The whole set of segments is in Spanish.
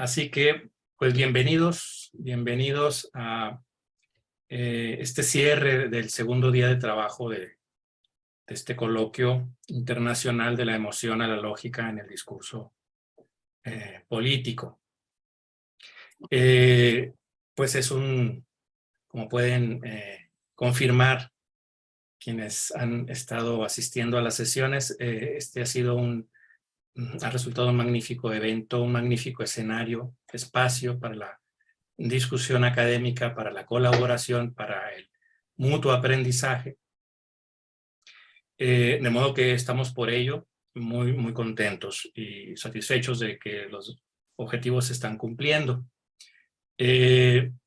Así que, pues bienvenidos a este cierre del segundo día de trabajo de este coloquio internacional de la emoción a la lógica en el discurso político. Pues es como pueden confirmar quienes han estado asistiendo a las sesiones, este ha resultado un magnífico evento, un magnífico escenario, espacio para la discusión académica, para la colaboración, para el mutuo aprendizaje. De modo que estamos por ello muy contentos y satisfechos de que los objetivos se están cumpliendo. En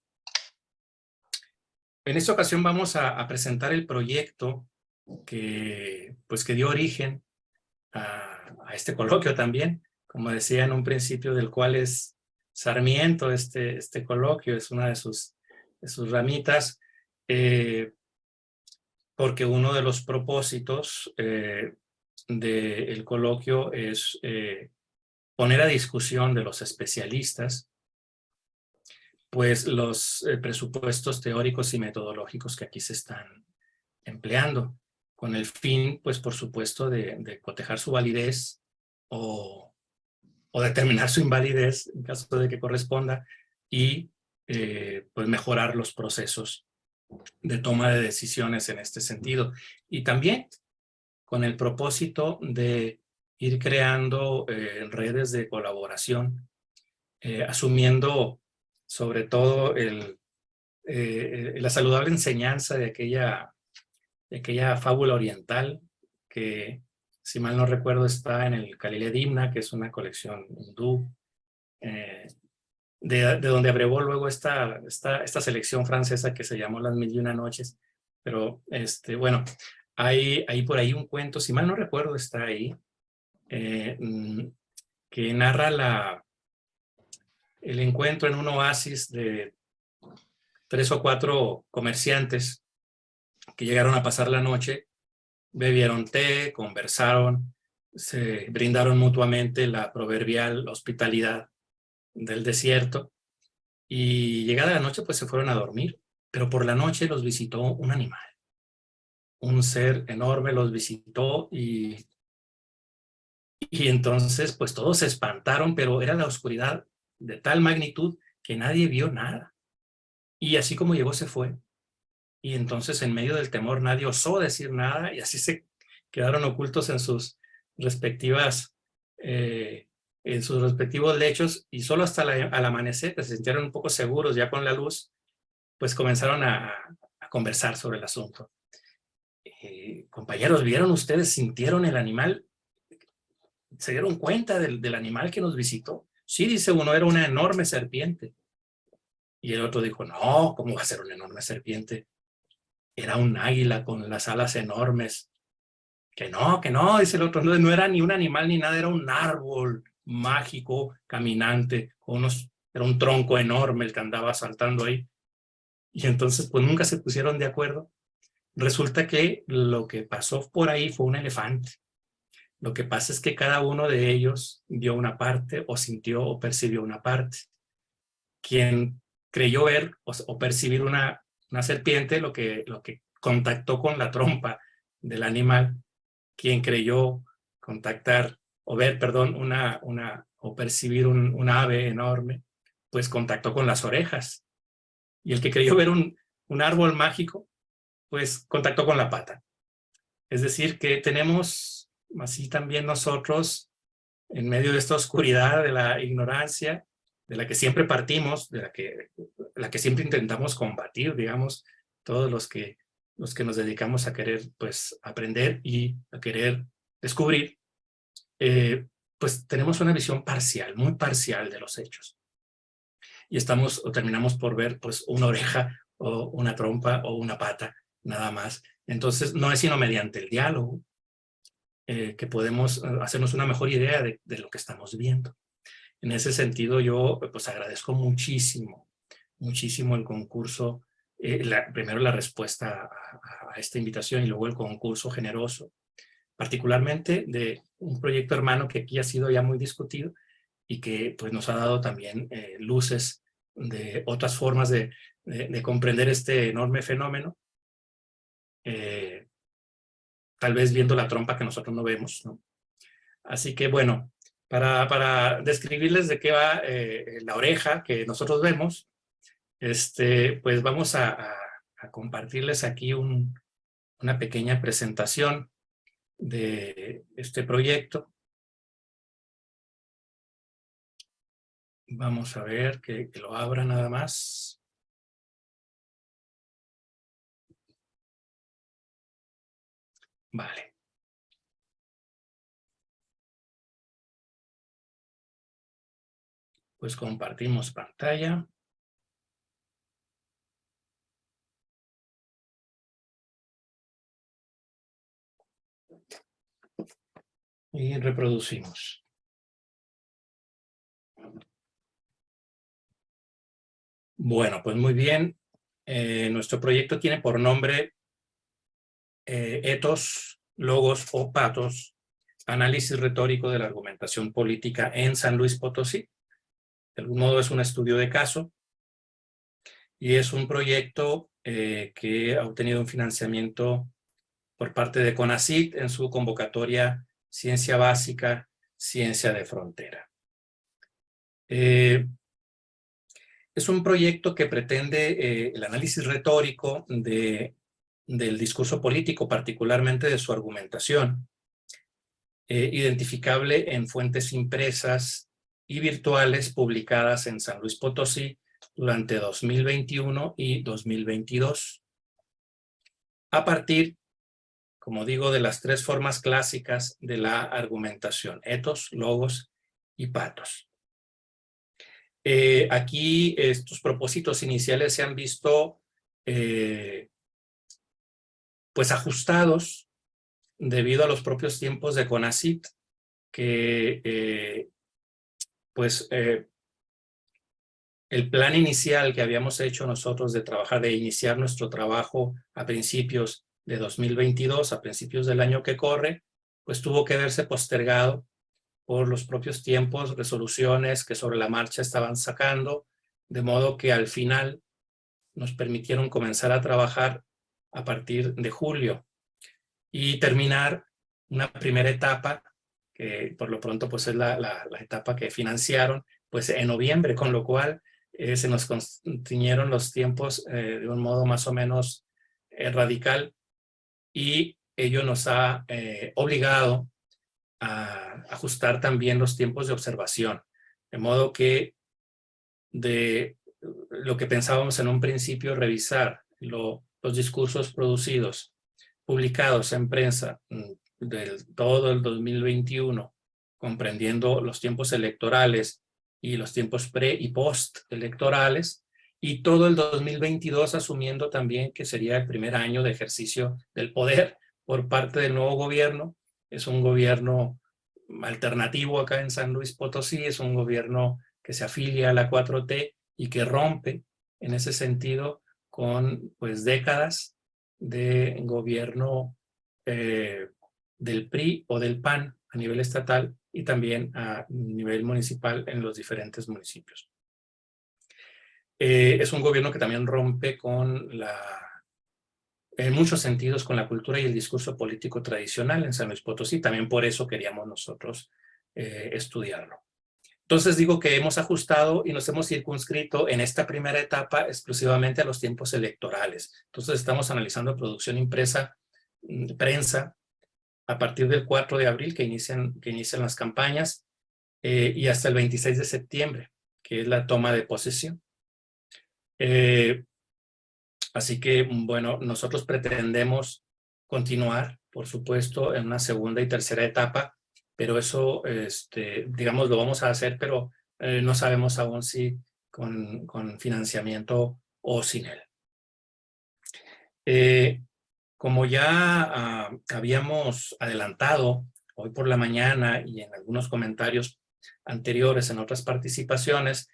esta ocasión vamos a presentar el proyecto que dio origen a este coloquio también, como decía en un principio, del cual es Sarmiento, este coloquio, es una de sus ramitas, porque uno de los propósitos del coloquio es poner a discusión de los especialistas pues los presupuestos teóricos y metodológicos que aquí se están empleando, con el fin, pues por supuesto, de cotejar su validez o determinar su invalidez en caso de que corresponda y pues mejorar los procesos de toma de decisiones en este sentido. Y también con el propósito de ir creando redes de colaboración, asumiendo sobre todo la saludable enseñanza de aquella fábula oriental que, si mal no recuerdo, está en el Kalile Dimna, que es una colección hindú, de donde abrevó luego esta selección francesa que se llamó Las Mil y Una Noches. Pero, bueno, hay por ahí un cuento, si mal no recuerdo, está ahí, que narra el encuentro en un oasis de 3 o 4 comerciantes que llegaron a pasar la noche, bebieron té, conversaron, se brindaron mutuamente la proverbial hospitalidad del desierto, y llegada la noche pues se fueron a dormir, pero por la noche los visitó un animal, un ser enorme los visitó y entonces pues todos se espantaron, pero era la oscuridad de tal magnitud que nadie vio nada, y así como llegó se fue. Y entonces en medio del temor nadie osó decir nada y así se quedaron ocultos en sus respectivos lechos, y solo hasta al amanecer, que se sintieron un poco seguros ya con la luz, pues comenzaron a conversar sobre el asunto. Compañeros, ¿vieron ustedes, sintieron el animal? ¿Se dieron cuenta del animal que nos visitó? Sí, dice uno, era una enorme serpiente. Y el otro dijo, no, ¿cómo va a ser una enorme serpiente? Era un águila con las alas enormes. Que no, dice el otro, no era ni un animal ni nada, era un árbol mágico, caminante, era un tronco enorme el que andaba saltando ahí. Y entonces pues nunca se pusieron de acuerdo. Resulta que lo que pasó por ahí fue un elefante. Lo que pasa es que cada uno de ellos vio una parte, o sintió o percibió una parte. Quien creyó ver o percibir una serpiente, lo que contactó con la trompa del animal. Quien creyó ver, o percibir un ave enorme, pues contactó con las orejas. Y el que creyó ver un árbol mágico, pues contactó con la pata. Es decir, que tenemos así también nosotros, en medio de esta oscuridad de la ignorancia, de la que siempre partimos, de la que siempre intentamos combatir, digamos, todos los que nos dedicamos a querer pues aprender y a querer descubrir, pues tenemos una visión parcial, muy parcial de los hechos. Y terminamos por ver pues una oreja o una trompa o una pata, nada más. Entonces no es sino mediante el diálogo que podemos hacernos una mejor idea de lo que estamos viendo. En ese sentido yo pues agradezco muchísimo el concurso, primero la respuesta a esta invitación y luego el concurso generoso, particularmente de un proyecto hermano que aquí ha sido ya muy discutido, y que pues, nos ha dado también luces de otras formas de comprender este enorme fenómeno, tal vez viendo la trompa que nosotros no vemos, ¿no? Así que bueno, para describirles de qué va la oreja que nosotros vemos, pues vamos a compartirles aquí una pequeña presentación de este proyecto. Vamos a ver que lo abra nada más. Vale. Pues compartimos pantalla. Y reproducimos. Bueno, pues muy bien. Nuestro proyecto tiene por nombre Ethos, Logos o Patos, análisis retórico de la argumentación política en San Luis Potosí. De algún modo es un estudio de caso y es un proyecto que ha obtenido un financiamiento por parte de CONACYT en su convocatoria Ciencia Básica, Ciencia de Frontera. Es un proyecto que pretende el análisis retórico del discurso político, particularmente de su argumentación, identificable en fuentes impresas y virtuales publicadas en San Luis Potosí durante 2021 y 2022. A partir, como digo, de las tres formas clásicas de la argumentación: ethos, logos y patos. Aquí estos propósitos iniciales se han visto pues ajustados debido a los propios tiempos de CONACYT, que el plan inicial que habíamos hecho nosotros de iniciar nuestro trabajo a principios de 2022, a principios del año que corre, pues tuvo que verse postergado por los propios tiempos, resoluciones que sobre la marcha estaban sacando, de modo que al final nos permitieron comenzar a trabajar a partir de julio y terminar una primera etapa, que por lo pronto pues es la etapa que financiaron, pues en noviembre, con lo cual se nos constriñeron los tiempos de un modo más o menos radical, y ello nos ha obligado a ajustar también los tiempos de observación, de modo que de lo que pensábamos en un principio, revisar los discursos producidos, publicados en prensa del todo el 2021, comprendiendo los tiempos electorales y los tiempos pre y post electorales, y todo el 2022 asumiendo también que sería el primer año de ejercicio del poder por parte del nuevo gobierno. Es un gobierno alternativo acá en San Luis Potosí, es un gobierno que se afilia a la 4T y que rompe en ese sentido con pues décadas de gobierno del PRI o del PAN a nivel estatal y también a nivel municipal en los diferentes municipios. Es un gobierno que también rompe con en muchos sentidos con la cultura y el discurso político tradicional en San Luis Potosí. También por eso queríamos nosotros estudiarlo. Entonces digo que hemos ajustado y nos hemos circunscrito en esta primera etapa exclusivamente a los tiempos electorales. Entonces estamos analizando producción impresa, prensa, a partir del 4 de abril que inician las campañas y hasta el 26 de septiembre, que es la toma de posesión. Así que, bueno, nosotros pretendemos continuar, por supuesto, en una segunda y tercera etapa, pero eso, digamos, lo vamos a hacer, pero no sabemos aún si con financiamiento o sin él. Como ya habíamos adelantado hoy por la mañana y en algunos comentarios anteriores en otras participaciones,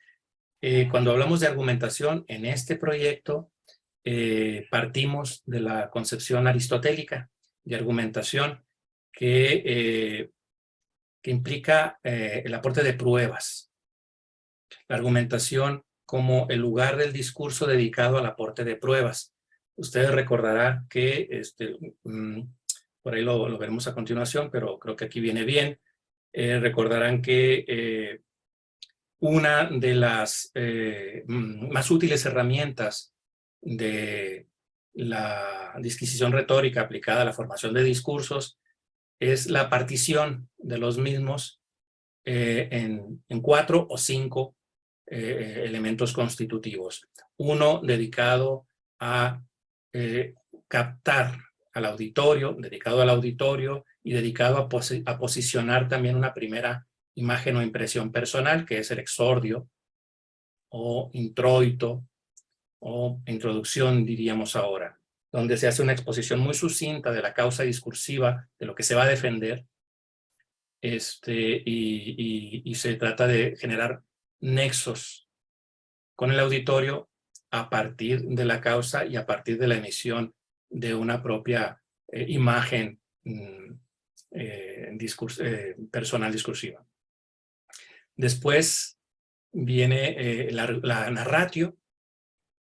cuando hablamos de argumentación en este proyecto, partimos de la concepción aristotélica de argumentación que que implica el aporte de pruebas. La argumentación como el lugar del discurso dedicado al aporte de pruebas. Ustedes recordarán que, por ahí lo veremos a continuación, pero creo que aquí viene bien. Recordarán que una de las más útiles herramientas de la disquisición retórica aplicada a la formación de discursos es la partición de los mismos en 4 o 5 elementos constitutivos. Uno dedicado a captar al auditorio, dedicado al auditorio y dedicado a posicionar también una primera imagen o impresión personal, que es el exordio o introito o introducción, diríamos ahora, donde se hace una exposición muy sucinta de la causa discursiva, de lo que se va a defender, y se trata de generar nexos con el auditorio a partir de la causa y a partir de la emisión de una propia imagen personal discursiva. Después viene la narratio,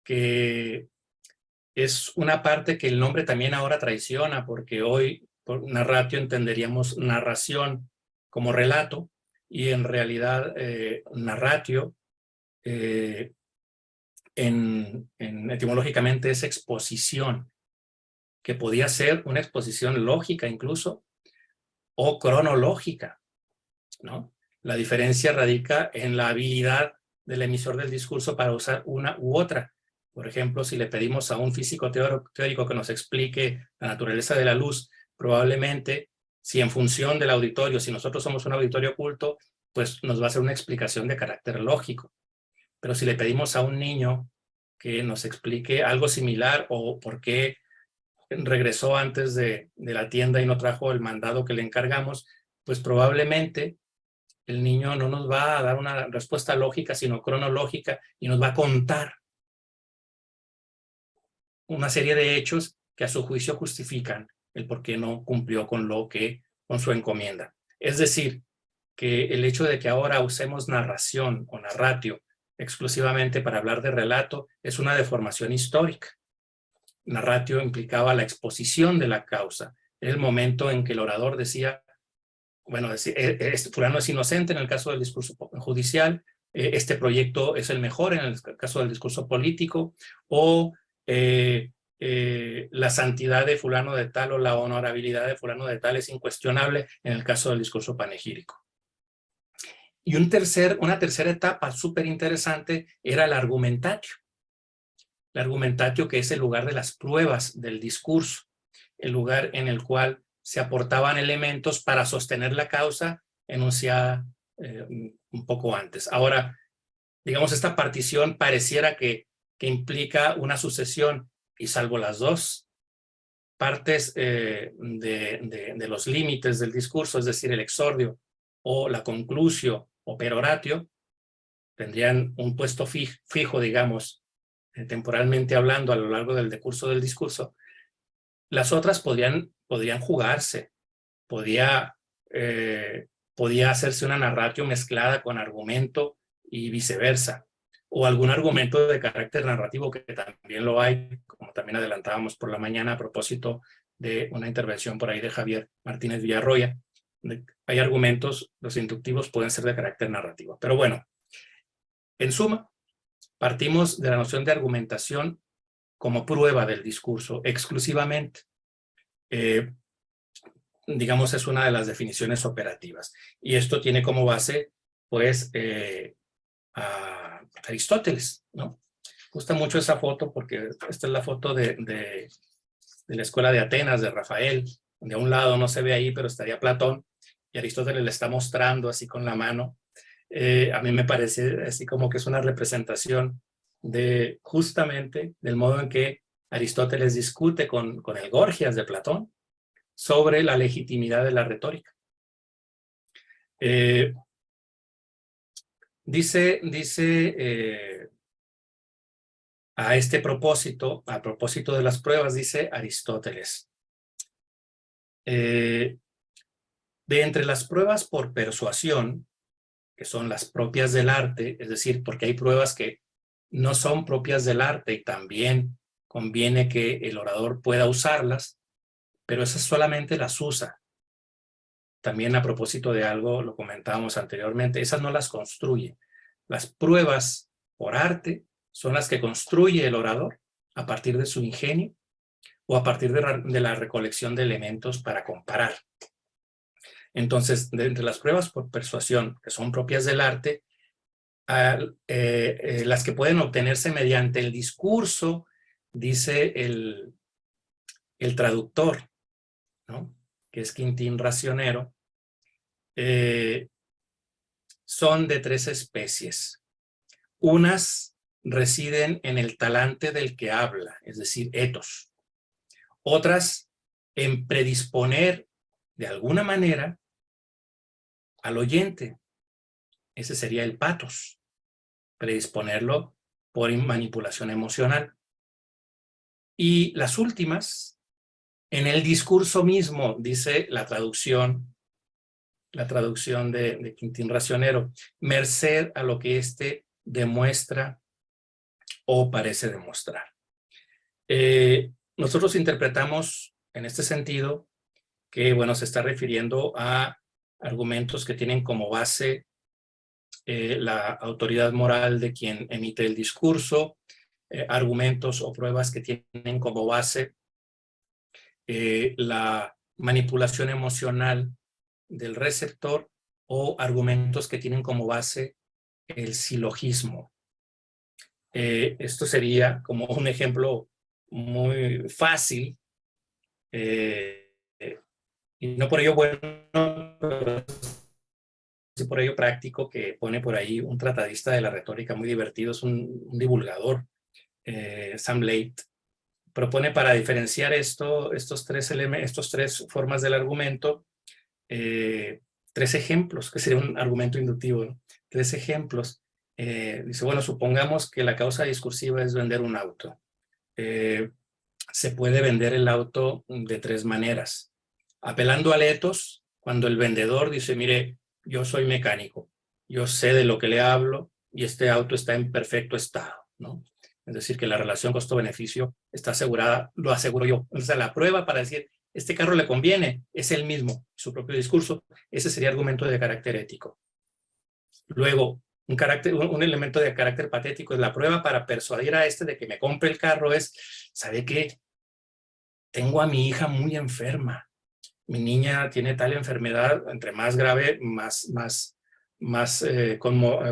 que es una parte que el nombre también ahora traiciona, porque hoy por narratio entenderíamos narración como relato, y en realidad narratio etimológicamente es exposición, que podía ser una exposición lógica incluso, o cronológica, ¿no? La diferencia radica en la habilidad del emisor del discurso para usar una u otra. Por ejemplo, si le pedimos a un físico teórico que nos explique la naturaleza de la luz, probablemente, si en función del auditorio, si nosotros somos un auditorio oculto, pues nos va a hacer una explicación de carácter lógico. Pero si le pedimos a un niño que nos explique algo similar, o por qué regresó antes de la tienda y no trajo el mandado que le encargamos, pues probablemente el niño no nos va a dar una respuesta lógica, sino cronológica, y nos va a contar una serie de hechos que a su juicio justifican el por qué no cumplió con su encomienda. Es decir, que el hecho de que ahora usemos narración o narratio exclusivamente para hablar de relato es una deformación histórica. Narratio implicaba la exposición de la causa, el momento en que el orador decía, bueno, fulano es inocente en el caso del discurso judicial, este proyecto es el mejor en el caso del discurso político, o la santidad de fulano de tal o la honorabilidad de fulano de tal es incuestionable en el caso del discurso panegírico. Y una tercera etapa súper interesante era el argumentatio. El argumentatio, que es el lugar de las pruebas del discurso, el lugar en el cual se aportaban elementos para sostener la causa enunciada un poco antes. Ahora, digamos, esta partición pareciera que implica una sucesión, y salvo las dos partes de los límites del discurso, es decir, el exordio o la conclusio o peroratio, tendrían un puesto fijo, digamos, temporalmente hablando a lo largo del decurso del discurso. Las otras podrían jugarse, podía hacerse una narratio mezclada con argumento y viceversa, o algún argumento de carácter narrativo, que también lo hay, como también adelantábamos por la mañana a propósito de una intervención por ahí de Javier Martínez Villarroya. Hay argumentos, los inductivos pueden ser de carácter narrativo. Pero bueno, en suma, partimos de la noción de argumentación como prueba del discurso exclusivamente. Digamos, es una de las definiciones operativas. Y esto tiene como base, pues, a Aristóteles, ¿no? Me gusta mucho esa foto, porque esta es la foto de la escuela de Atenas, de Rafael, donde a un lado no se ve ahí, pero estaría Platón, y Aristóteles le está mostrando así con la mano. A mí me parece así como que es una representación justamente del modo en que Aristóteles discute con el Gorgias de Platón sobre la legitimidad de la retórica. Dice a este propósito, a propósito de las pruebas, dice Aristóteles, De entre las pruebas por persuasión, que son las propias del arte, es decir, porque hay pruebas que no son propias del arte y también conviene que el orador pueda usarlas, pero esas solamente las usa. También a propósito de algo, lo comentábamos anteriormente, esas no las construye. Las pruebas por arte son las que construye el orador a partir de su ingenio o a partir de la recolección de elementos para comparar. Entonces, de entre las pruebas por persuasión, que son propias del arte, las que pueden obtenerse mediante el discurso, dice el traductor, ¿no?, que es Quintín Racionero, son de 3 especies. Unas residen en el talante del que habla, es decir, ethos. Otras en predisponer de alguna manera al oyente. Ese sería el pathos, predisponerlo por manipulación emocional. Y las últimas, en el discurso mismo, dice la traducción de Quintín Racionero, merced a lo que éste demuestra o parece demostrar. Nosotros interpretamos en este sentido que, bueno, se está refiriendo a argumentos que tienen como base la autoridad moral de quien emite el discurso, argumentos o pruebas que tienen como base la manipulación emocional del receptor o argumentos que tienen como base el silogismo. Esto sería como un ejemplo muy fácil y no por ello bueno, pero sí por ello práctico, que pone por ahí un tratadista de la retórica muy divertido, es un divulgador, Sam Leight, propone para diferenciar estos tres formas del argumento, 3 ejemplos, que sería un argumento inductivo, ¿no? 3 ejemplos. Dice, bueno, supongamos que la causa discursiva es vender un auto. Se puede vender el auto de 3 maneras. Apelando al ethos, cuando el vendedor dice, mire, yo soy mecánico, yo sé de lo que le hablo y este auto está en perfecto estado, ¿no? Es decir, que la relación costo-beneficio está asegurada, lo aseguro yo. O sea, la prueba para decir, este carro le conviene, es el mismo, su propio discurso. Ese sería argumento de carácter ético. Luego, un elemento de carácter patético es la prueba para persuadir a este de que me compre el carro es, ¿sabe qué? Tengo a mi hija muy enferma. Mi niña tiene tal enfermedad, entre más grave, más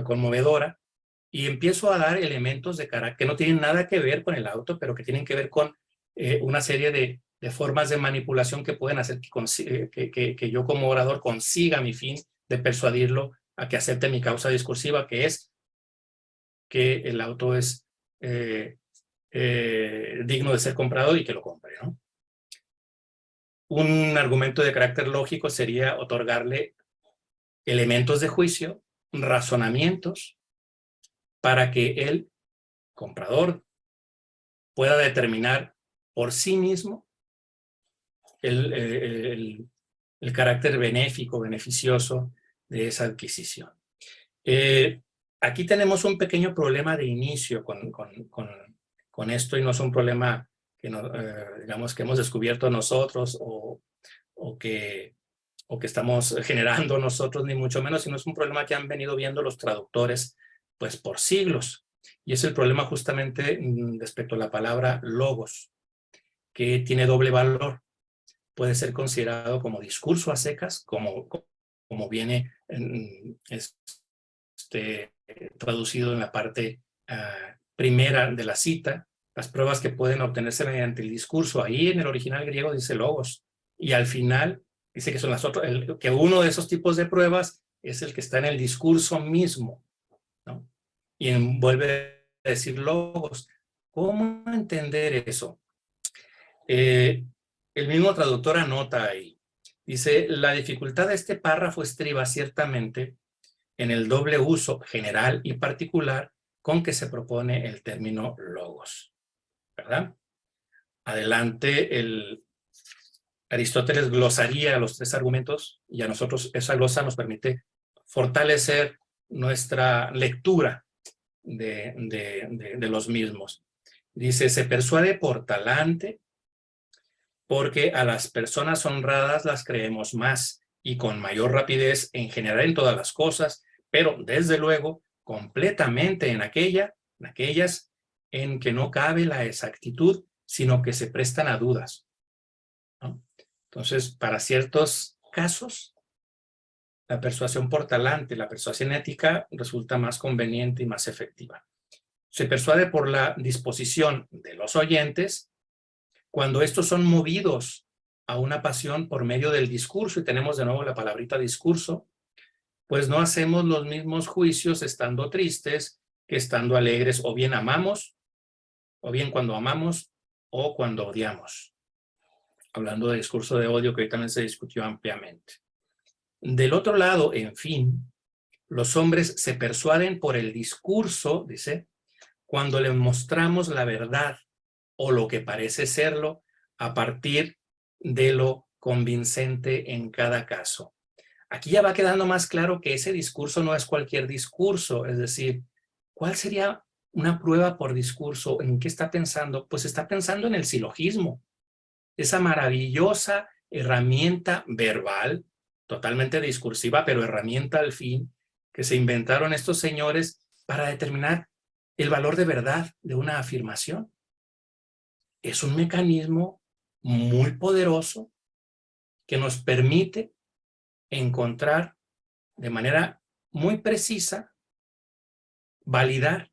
conmovedora, y empiezo a dar elementos de carácter que no tienen nada que ver con el auto, pero que tienen que ver con una serie de formas de manipulación que pueden hacer que yo como orador consiga mi fin de persuadirlo a que acepte mi causa discursiva, que es que el auto es digno de ser comprado y que lo compre, ¿no? Un argumento de carácter lógico sería otorgarle elementos de juicio, razonamientos, para que el comprador pueda determinar por sí mismo el carácter benéfico, beneficioso de esa adquisición. Aquí tenemos un pequeño problema de inicio con esto, y no es un problema que digamos que hemos descubierto nosotros o que estamos generando nosotros, ni mucho menos, sino es un problema que han venido viendo los traductores pues por siglos. Y es el problema justamente respecto a la palabra logos, que tiene doble valor. Puede ser considerado como discurso a secas, como viene traducido en la parte primera de la cita, las pruebas que pueden obtenerse mediante el discurso. Ahí en el original griego dice logos, y al final dice que son que uno de esos tipos de pruebas es el que está en el discurso mismo, ¿no? Y vuelve a decir logos. ¿Cómo entender eso? El mismo traductor anota ahí. Dice, la dificultad de este párrafo estriba ciertamente en el doble uso general y particular con que se propone el término logos, ¿verdad? Adelante Aristóteles glosaría los 3 argumentos y a nosotros esa glosa nos permite fortalecer nuestra lectura de los mismos. Dice, se persuade por talante porque a las personas honradas las creemos más y con mayor rapidez en general en todas las cosas, pero desde luego completamente en aquellas en que no cabe la exactitud, sino que se prestan a dudas, ¿no? Entonces, para ciertos casos, la persuasión por talante, la persuasión ética resulta más conveniente y más efectiva. Se persuade por la disposición de los oyentes cuando estos son movidos a una pasión por medio del discurso, y tenemos de nuevo la palabrita discurso, pues no hacemos los mismos juicios estando tristes que estando alegres, o bien amamos, o bien cuando amamos, o cuando odiamos. Hablando de discurso de odio, que hoy también se discutió ampliamente. Del otro lado, en fin, los hombres se persuaden por el discurso, dice, cuando les mostramos la verdad o lo que parece serlo a partir de lo convincente en cada caso. Aquí ya va quedando más claro que ese discurso no es cualquier discurso, es decir, ¿cuál sería una prueba por discurso? ¿En qué está pensando? Pues está pensando en el silogismo, esa maravillosa herramienta verbal, totalmente discursiva, pero herramienta al fin, que se inventaron estos señores para determinar el valor de verdad de una afirmación. Es un mecanismo muy poderoso que nos permite encontrar de manera muy precisa, validar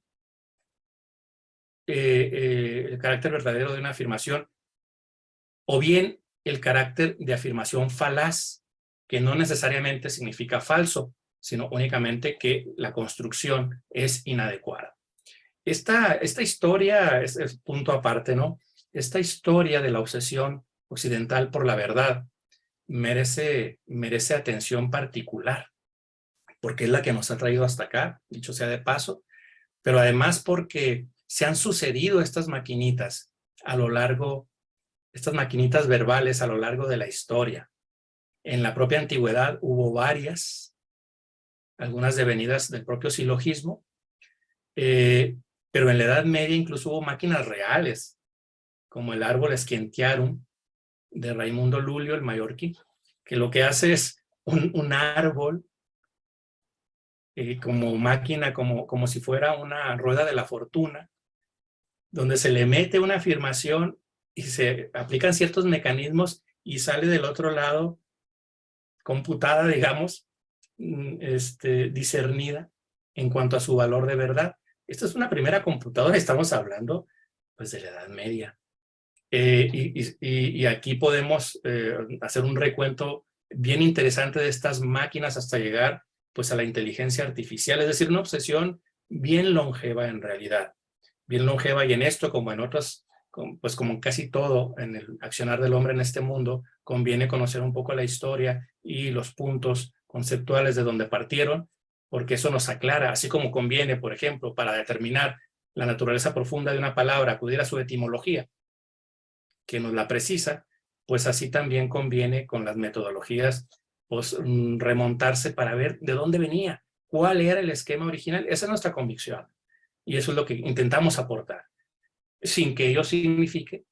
el carácter verdadero de una afirmación, o bien el carácter de afirmación falaz, que no necesariamente significa falso, sino únicamente que la construcción es inadecuada. Esta historia es punto aparte, ¿no? Esta historia de la obsesión occidental por la verdad merece atención particular, porque es la que nos ha traído hasta acá, dicho sea de paso, pero además porque se han sucedido estas maquinitas a lo largo, estas maquinitas verbales a lo largo de la historia. En la propia antigüedad hubo varias, algunas devenidas del propio silogismo, pero en la Edad Media incluso hubo máquinas reales, como el árbol Scientiarum de Raimundo Lulio, el mallorquín, que lo que hace es un árbol como máquina, como si fuera una rueda de la fortuna, donde se le mete una afirmación y se aplican ciertos mecanismos y sale del otro lado computada, digamos, discernida en cuanto a su valor de verdad. Esta es una primera computadora, estamos hablando pues de la Edad Media. Y aquí podemos hacer un recuento bien interesante de estas máquinas hasta llegar pues a la inteligencia artificial, es decir, una obsesión bien longeva en realidad, bien longeva, y en esto como en otras, pues como en casi todo en el accionar del hombre en este mundo, conviene conocer un poco la historia y los puntos conceptuales de donde partieron, porque eso nos aclara, así como conviene, por ejemplo, para determinar la naturaleza profunda de una palabra, acudir a su etimología, que nos la precisa, pues así también conviene con las metodologías pues, remontarse para ver de dónde venía, cuál era el esquema original. Esa es nuestra convicción y eso es lo que intentamos aportar, sin que ello signifique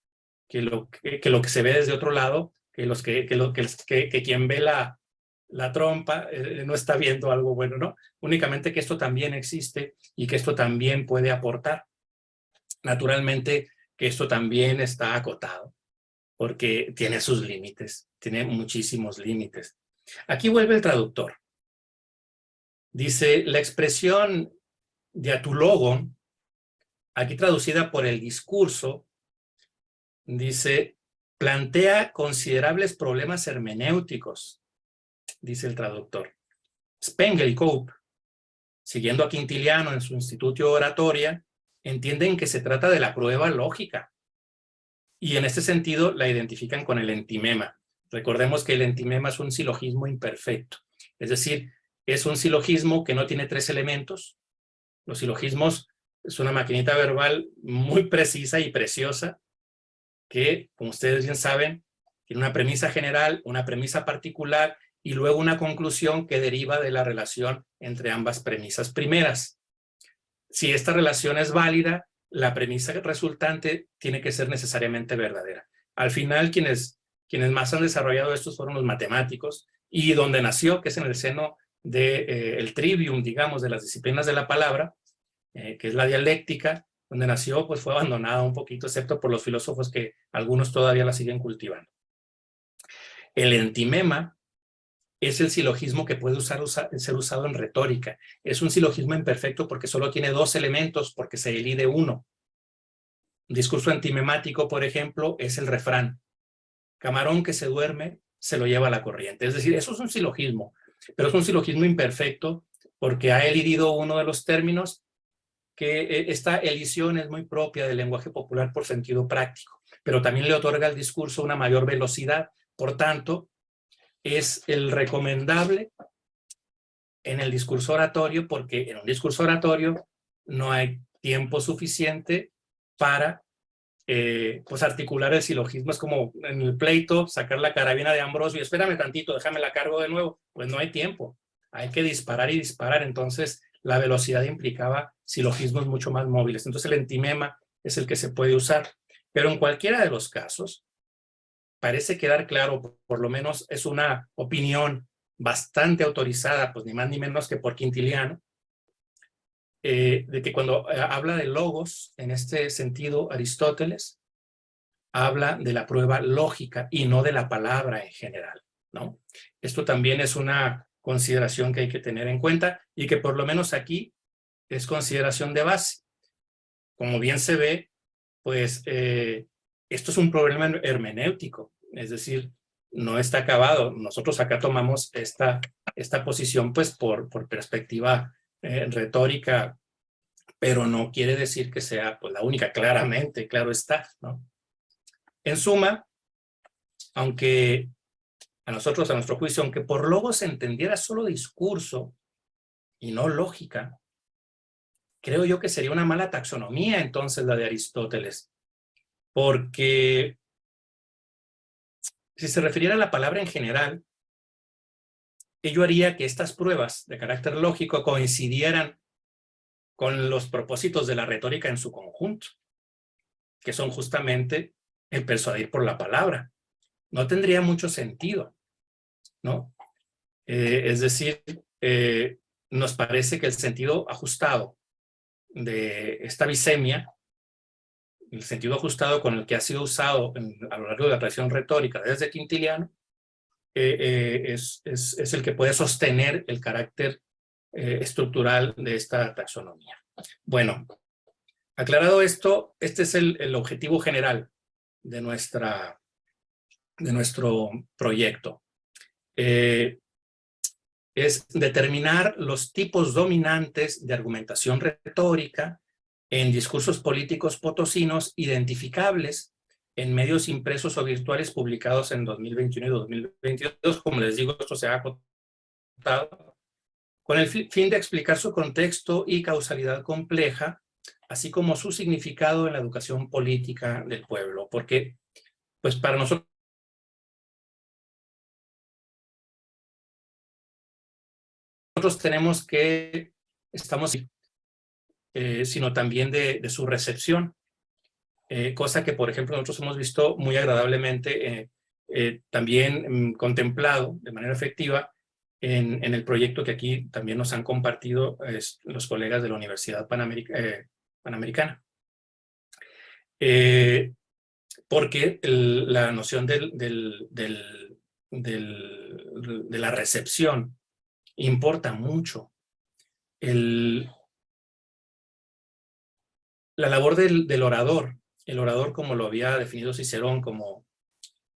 que lo que se ve desde otro lado, que quien ve la trompa no está viendo algo bueno, ¿no? Únicamente que esto también existe y que esto también puede aportar. Naturalmente que esto también está acotado, porque tiene sus límites, tiene muchísimos límites. Aquí vuelve el traductor. Dice, la expresión diatulogon, aquí traducida por el discurso, dice, plantea considerables problemas hermenéuticos, dice el traductor. Spengel y Cope, siguiendo a Quintiliano en su Institutio Oratoria, entienden que se trata de la prueba lógica, y en este sentido la identifican con el entimema. Recordemos que el entimema es un silogismo imperfecto, es decir, es un silogismo que no tiene 3 elementos. Los silogismos es una maquinita verbal muy precisa y preciosa que, como ustedes bien saben, Tiene una premisa general, una premisa particular y luego una conclusión que deriva de la relación entre ambas premisas primeras. Si esta relación es válida, la premisa resultante tiene que ser necesariamente verdadera. Al final, quienes más han desarrollado estos fueron los matemáticos, y donde nació, que es en el seno del trivium, digamos, de las disciplinas de la palabra, que es la dialéctica, donde nació, pues fue abandonada un poquito, excepto por los filósofos que algunos todavía la siguen cultivando. El entimema es el silogismo que puede ser usado en retórica. Es un silogismo imperfecto porque solo tiene dos elementos, porque se elide uno. Un discurso antimemático, por ejemplo, es el refrán: camarón que se duerme, se lo lleva a la corriente. Es decir, eso es un silogismo, pero es un silogismo imperfecto porque ha elidido uno de los términos, que esta elisión es muy propia del lenguaje popular por sentido práctico, pero también le otorga al discurso una mayor velocidad. Por tanto, es el recomendable en el discurso oratorio, porque en un discurso oratorio no hay tiempo suficiente para pues articular el silogismo. Es como en el pleito, sacar la carabina de Ambrosio y espérame tantito, déjame la cargo de nuevo. Pues no hay tiempo, hay que disparar y disparar. Entonces la velocidad implicaba silogismos mucho más móviles. Entonces el entimema es el que se puede usar, pero en cualquiera de los casos parece quedar claro, por lo menos es una opinión bastante autorizada, pues ni más ni menos que por Quintiliano, de que cuando habla de logos, en este sentido, Aristóteles habla de la prueba lógica y no de la palabra en general, ¿no? Esto también es una consideración que hay que tener en cuenta y que por lo menos aquí es consideración de base. Como bien se ve, pues esto es un problema hermenéutico, es decir, no está acabado. Nosotros acá tomamos esta posición pues por perspectiva retórica, pero no quiere decir que sea pues la única, claramente, claro está, ¿no? En suma, aunque a nosotros, a nuestro juicio, aunque por logos se entendiera solo discurso y no lógica, creo yo que sería una mala taxonomía entonces la de Aristóteles, porque si se refiriera a la palabra en general, ello haría que estas pruebas de carácter lógico coincidieran con los propósitos de la retórica en su conjunto, que son justamente el persuadir por la palabra. No tendría mucho sentido, ¿no? Es decir, nos parece que el sentido ajustado de esta bisemia, el sentido ajustado con el que ha sido usado a lo largo de la tradición retórica desde Quintiliano, es el que puede sostener el carácter estructural de esta taxonomía. Bueno, aclarado esto, este es el objetivo general de nuestro proyecto. Es determinar los tipos dominantes de argumentación retórica en discursos políticos potosinos identificables en medios impresos o virtuales publicados en 2021 y 2022. Como les digo, esto se ha acotado con el fin de explicar su contexto y causalidad compleja, así como su significado en la educación política del pueblo. Porque, pues para nosotros tenemos que, sino también de su recepción, cosa que, por ejemplo, nosotros hemos visto muy agradablemente también contemplado de manera efectiva en el proyecto que aquí también nos han compartido los colegas de la Universidad Panamericana. Porque la noción de la recepción importa mucho. La labor del orador, el orador como lo había definido Cicerón como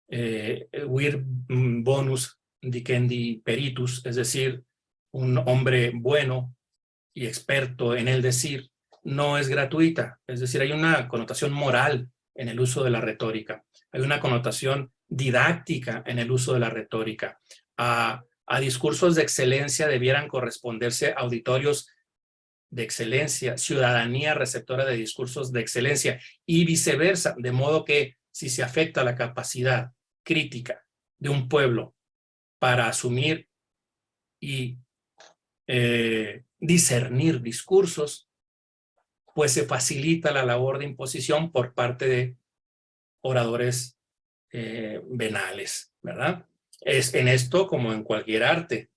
vir bonus dicendi peritus, es decir, un hombre bueno y experto en el decir, no es gratuita. Es decir, hay una connotación moral en el uso de la retórica. Hay una connotación didáctica en el uso de la retórica. A discursos de excelencia debieran corresponderse auditorios de excelencia, ciudadanía receptora de discursos de excelencia y viceversa, de modo que si se afecta la capacidad crítica de un pueblo para asumir y discernir discursos, pues se facilita la labor de imposición por parte de oradores venales, ¿verdad? Es en esto como en cualquier arte.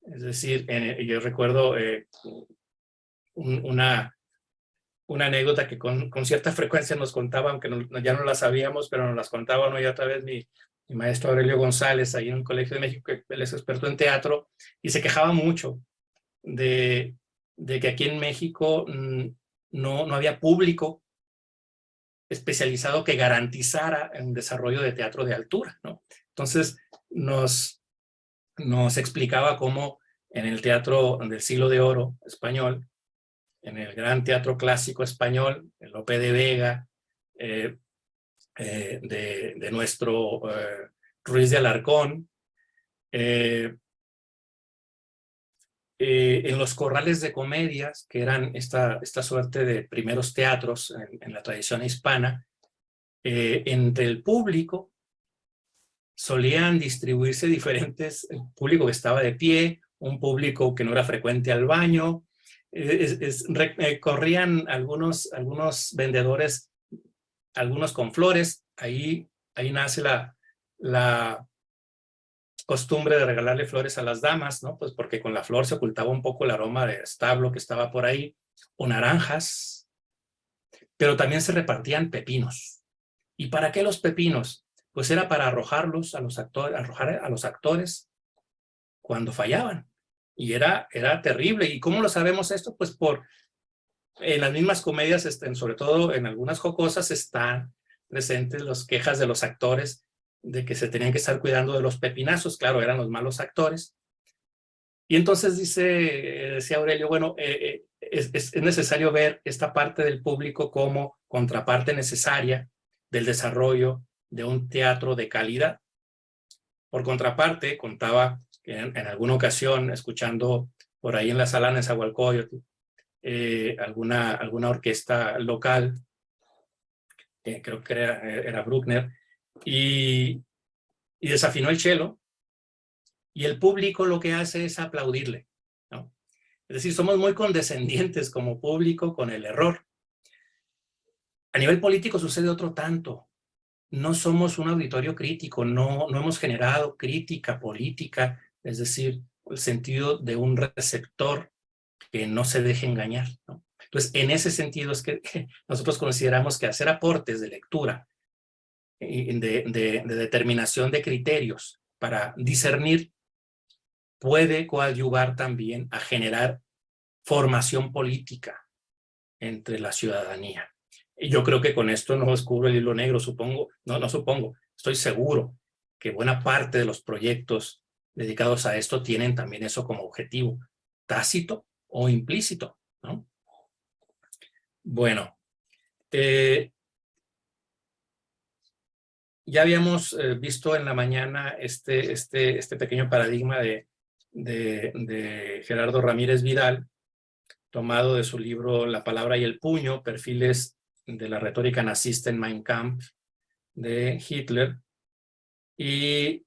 Es decir, yo recuerdo una anécdota que con cierta frecuencia nos contaba, aunque ya no la sabíamos, pero nos las contaba una y otra vez mi maestro Aurelio González, ahí en un colegio de México, que él es experto en teatro, y se quejaba mucho de que aquí en México no había público especializado que garantizara un desarrollo de teatro de altura, ¿no? Entonces nos explicaba cómo en el teatro del siglo de oro español, en el gran teatro clásico español, en Lope de Vega, de nuestro Ruiz de Alarcón, en los corrales de comedias, que eran esta suerte de primeros teatros en la tradición hispana, entre el público solían distribuirse diferentes, el público que estaba de pie, un público que no era frecuente al baño, corrían algunos vendedores, algunos con flores, ahí nace la costumbre de regalarle flores a las damas, ¿no? Pues porque con la flor se ocultaba un poco el aroma de establo que estaba por ahí, o naranjas, pero también se repartían pepinos. ¿Y para qué los pepinos? Pues era para arrojarlos a los actores cuando fallaban. Y era terrible. ¿Y cómo lo sabemos esto? Pues en las mismas comedias, sobre todo en algunas jocosas, están presentes las quejas de los actores de que se tenían que estar cuidando de los pepinazos. Claro, eran los malos actores. Y entonces decía Aurelio, bueno, es necesario ver esta parte del público como contraparte necesaria del desarrollo de un teatro de calidad. Por contraparte, contaba que en alguna ocasión, escuchando por ahí en la sala Nezahualcóyotl, alguna orquesta local, creo que era Bruckner, y desafinó el cello, y el público lo que hace es aplaudirle, ¿no? Es decir, somos muy condescendientes como público con el error. A nivel político sucede otro tanto. No somos un auditorio crítico, no hemos generado crítica política, es decir, el sentido de un receptor que no se deje engañar, ¿no? Entonces, en ese sentido es que nosotros consideramos que hacer aportes de lectura, de determinación de criterios para discernir, puede coadyuvar también a generar formación política entre la ciudadanía. Y yo creo que con esto no descubro el hilo negro, supongo, no supongo, estoy seguro que buena parte de los proyectos dedicados a esto tienen también eso como objetivo, tácito o implícito, ¿no? Bueno, ya habíamos visto en la mañana este pequeño paradigma de Gerardo Ramírez Vidal, tomado de su libro La palabra y el puño, perfiles de la retórica nazista en Mein Kampf de Hitler. Y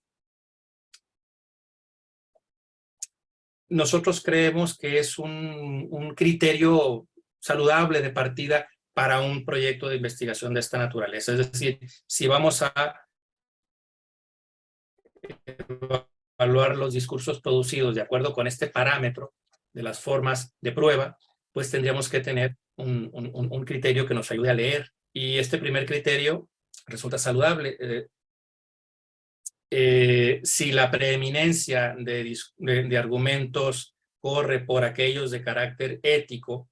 nosotros creemos que es un criterio saludable de partida para un proyecto de investigación de esta naturaleza. Es decir, si vamos a evaluar los discursos producidos de acuerdo con este parámetro de las formas de prueba, pues tendríamos que tener un criterio que nos ayude a leer. Y este primer criterio resulta saludable. Si la preeminencia de argumentos corre por aquellos de carácter ético,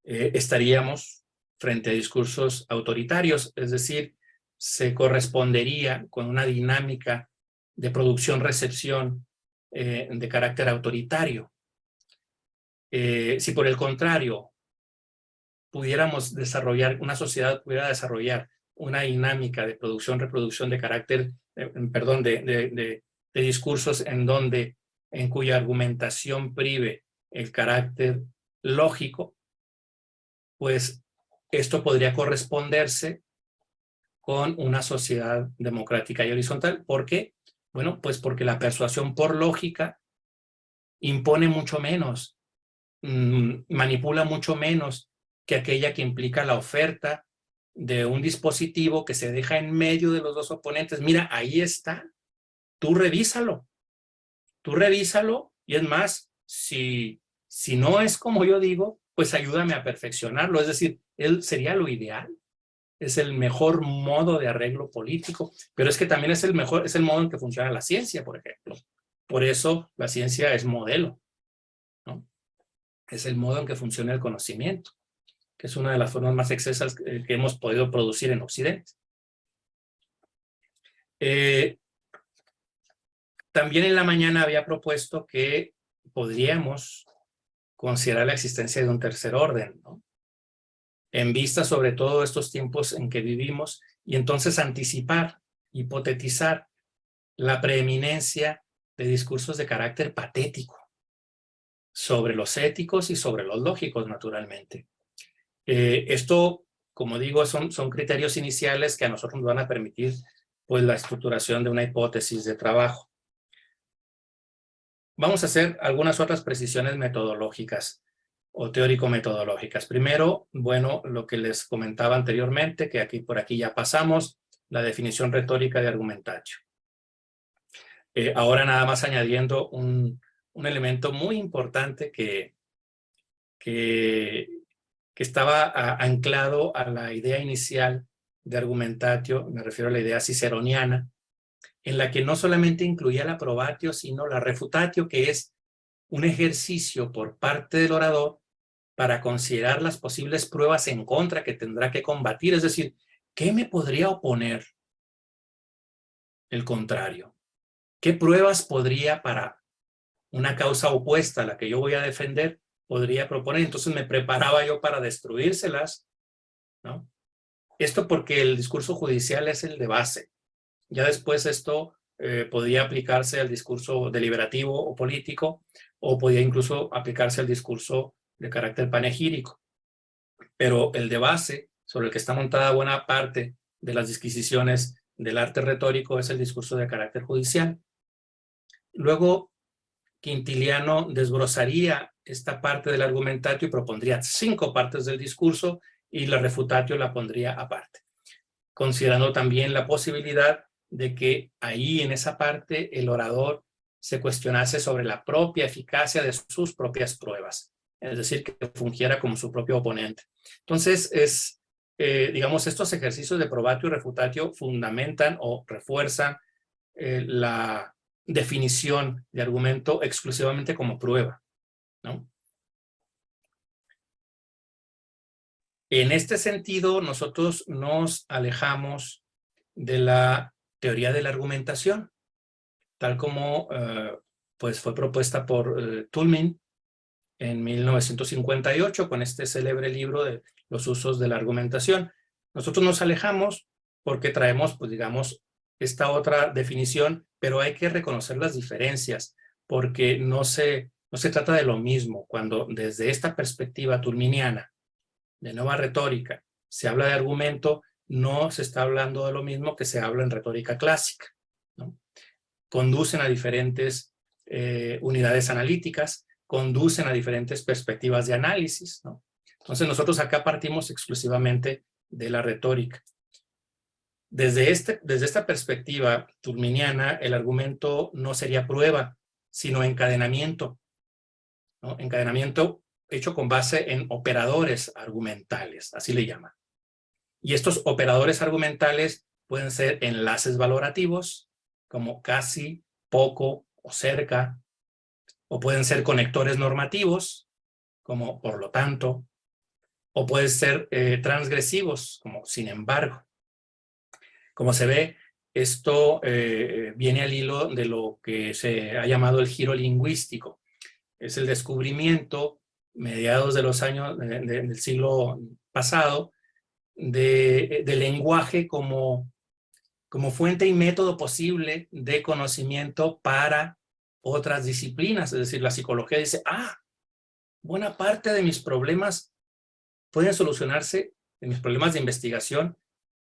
estaríamos frente a discursos autoritarios, es decir, se correspondería con una dinámica de producción-recepción de carácter autoritario. Si por el contrario pudiéramos desarrollar, una sociedad pudiera desarrollar una dinámica de producción-reproducción de carácter, de discursos en cuya argumentación prive el carácter lógico, pues esto podría corresponderse con una sociedad democrática y horizontal. ¿Por qué? Bueno, pues porque la persuasión por lógica impone mucho menos, manipula mucho menos que aquella que implica la oferta de un dispositivo que se deja en medio de los dos oponentes. Mira, ahí está, tú revísalo y es más, si no es como yo digo, pues ayúdame a perfeccionarlo. Es decir, él sería lo ideal, es el mejor modo de arreglo político, pero es que también es el modo en que funciona la ciencia, por ejemplo. Por eso la ciencia es modelo, ¿no? Es el modo en que funciona el conocimiento, que es una de las formas más excesas que hemos podido producir en Occidente. También en la mañana había propuesto que podríamos considerar la existencia de un tercer orden, ¿no? En vista sobre todo de estos tiempos en que vivimos, y entonces anticipar, hipotetizar la preeminencia de discursos de carácter patético sobre los éticos y sobre los lógicos, naturalmente. Esto, como digo, son criterios iniciales que a nosotros nos van a permitir pues, la estructuración de una hipótesis de trabajo. Vamos a hacer algunas otras precisiones metodológicas o teórico-metodológicas. Primero, bueno, lo que les comentaba anteriormente, que por aquí ya pasamos, la definición retórica de argumentatio. Ahora nada más añadiendo un elemento muy importante que estaba anclado a la idea inicial de argumentatio, me refiero a la idea ciceroniana, en la que no solamente incluía la probatio, sino la refutatio, que es un ejercicio por parte del orador para considerar las posibles pruebas en contra que tendrá que combatir. Es decir, ¿qué me podría oponer el contrario? ¿Qué pruebas podría para una causa opuesta a la que yo voy a defender podría proponer? Entonces me preparaba yo para destruírselas, ¿no? Esto porque el discurso judicial es el de base. Ya después esto podía aplicarse al discurso deliberativo o político, o podía incluso aplicarse al discurso de carácter panegírico. Pero el de base, sobre el que está montada buena parte de las disquisiciones del arte retórico, es el discurso de carácter judicial. Luego, Quintiliano desbrozaría esta parte del argumentatio y propondría 5 partes del discurso, y la refutatio la pondría aparte, considerando también la posibilidad de que ahí en esa parte el orador se cuestionase sobre la propia eficacia de sus propias pruebas, es decir, que fungiera como su propio oponente. Entonces, digamos, estos ejercicios de probatio y refutatio fundamentan o refuerzan la definición de argumento exclusivamente como prueba, ¿no? En este sentido, nosotros nos alejamos de la teoría de la argumentación, tal como pues fue propuesta por Toulmin en 1958 con este célebre libro de los usos de la argumentación. Nosotros nos alejamos porque traemos, pues digamos, esta otra definición, pero hay que reconocer las diferencias, porque no se trata de lo mismo cuando desde esta perspectiva toulminiana de nueva retórica se habla de argumento. No se está hablando de lo mismo que se habla en retórica clásica, ¿no? Conducen a diferentes unidades analíticas, conducen a diferentes perspectivas de análisis, ¿no? Entonces nosotros acá partimos exclusivamente de la retórica. Desde esta perspectiva toulminiana, el argumento no sería prueba, sino encadenamiento, ¿no? Encadenamiento hecho con base en operadores argumentales, así le llaman. Y estos operadores argumentales pueden ser enlaces valorativos, como casi, poco o cerca, o pueden ser conectores normativos, como por lo tanto, o pueden ser transgresivos, como sin embargo. Como se ve, esto viene al hilo de lo que se ha llamado el giro lingüístico. Es el descubrimiento, mediados de los años del siglo pasado, del lenguaje como fuente y método posible de conocimiento para otras disciplinas. Es decir, la psicología dice, buena parte de mis problemas pueden solucionarse, de mis problemas de investigación,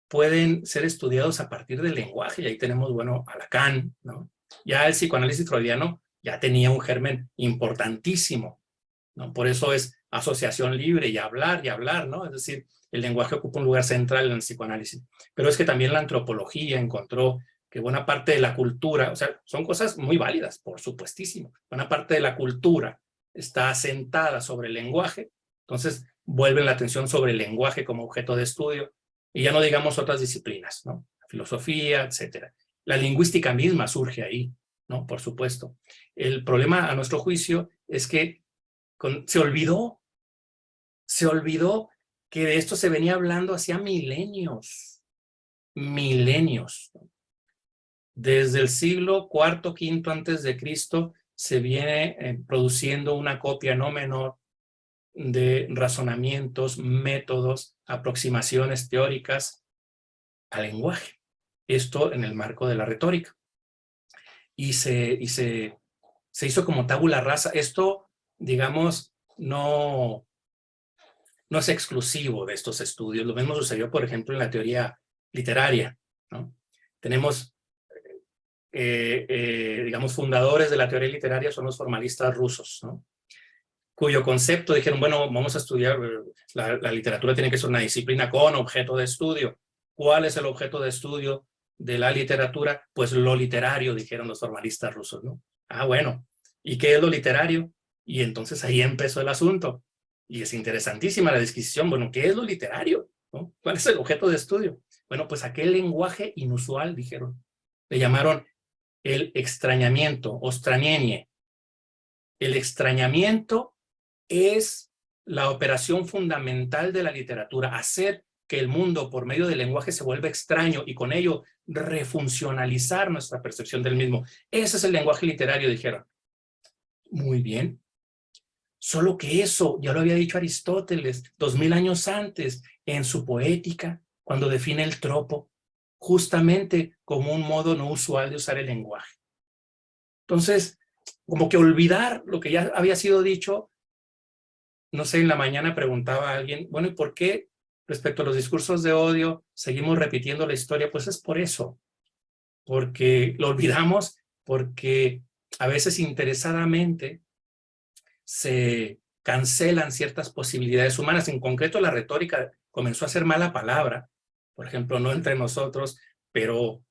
pueden ser estudiados a partir del lenguaje, y ahí tenemos, bueno, a Lacan, ¿no? Ya el psicoanálisis freudiano ya tenía un germen importantísimo, ¿no? Por eso es asociación libre y hablar, ¿no? Es decir, el lenguaje ocupa un lugar central en el psicoanálisis. Pero es que también la antropología encontró que buena parte de la cultura, o sea, son cosas muy válidas, por supuestísimo. Buena parte de la cultura está asentada sobre el lenguaje, entonces vuelven la atención sobre el lenguaje como objeto de estudio, y ya no digamos otras disciplinas, ¿no? Filosofía, etcétera. La lingüística misma surge ahí, ¿no? Por supuesto. El problema, a nuestro juicio, es que se olvidó que de esto se venía hablando hacía milenios. Desde el siglo IV, V antes de Cristo se viene produciendo una copia no menor de razonamientos, métodos, aproximaciones teóricas al lenguaje. Esto en el marco de la retórica. Y se hizo como tabula rasa. Esto, digamos, no es exclusivo de estos estudios. Lo mismo sucedió, por ejemplo, en la teoría literaria, ¿no? Tenemos, digamos, fundadores de la teoría literaria son los formalistas rusos, ¿no? Cuyo concepto dijeron, bueno, vamos a estudiar, la literatura tiene que ser una disciplina con objeto de estudio. ¿Cuál es el objeto de estudio de la literatura? Pues lo literario, dijeron los formalistas rusos, ¿no? Ah, bueno, ¿y qué es lo literario? Y entonces ahí empezó el asunto. Y es interesantísima la disquisición. Bueno, ¿qué es lo literario? ¿No? ¿Cuál es el objeto de estudio? Bueno, pues aquel lenguaje inusual, dijeron. Le llamaron el extrañamiento, ostranienie. El extrañamiento es la operación fundamental de la literatura, hacer que el mundo por medio del lenguaje se vuelva extraño y con ello refuncionalizar nuestra percepción del mismo. Ese es el lenguaje literario, dijeron. Muy bien. Solo que eso ya lo había dicho Aristóteles 2000 años antes en su Poética, cuando define el tropo, justamente como un modo no usual de usar el lenguaje. Entonces, como que olvidar lo que ya había sido dicho. No sé, en la mañana preguntaba a alguien, bueno, ¿y por qué respecto a los discursos de odio seguimos repitiendo la historia? Pues es por eso, porque lo olvidamos, porque a veces interesadamente se cancelan ciertas posibilidades humanas. En concreto, la retórica comenzó a ser mala palabra, por ejemplo, no entre nosotros, pero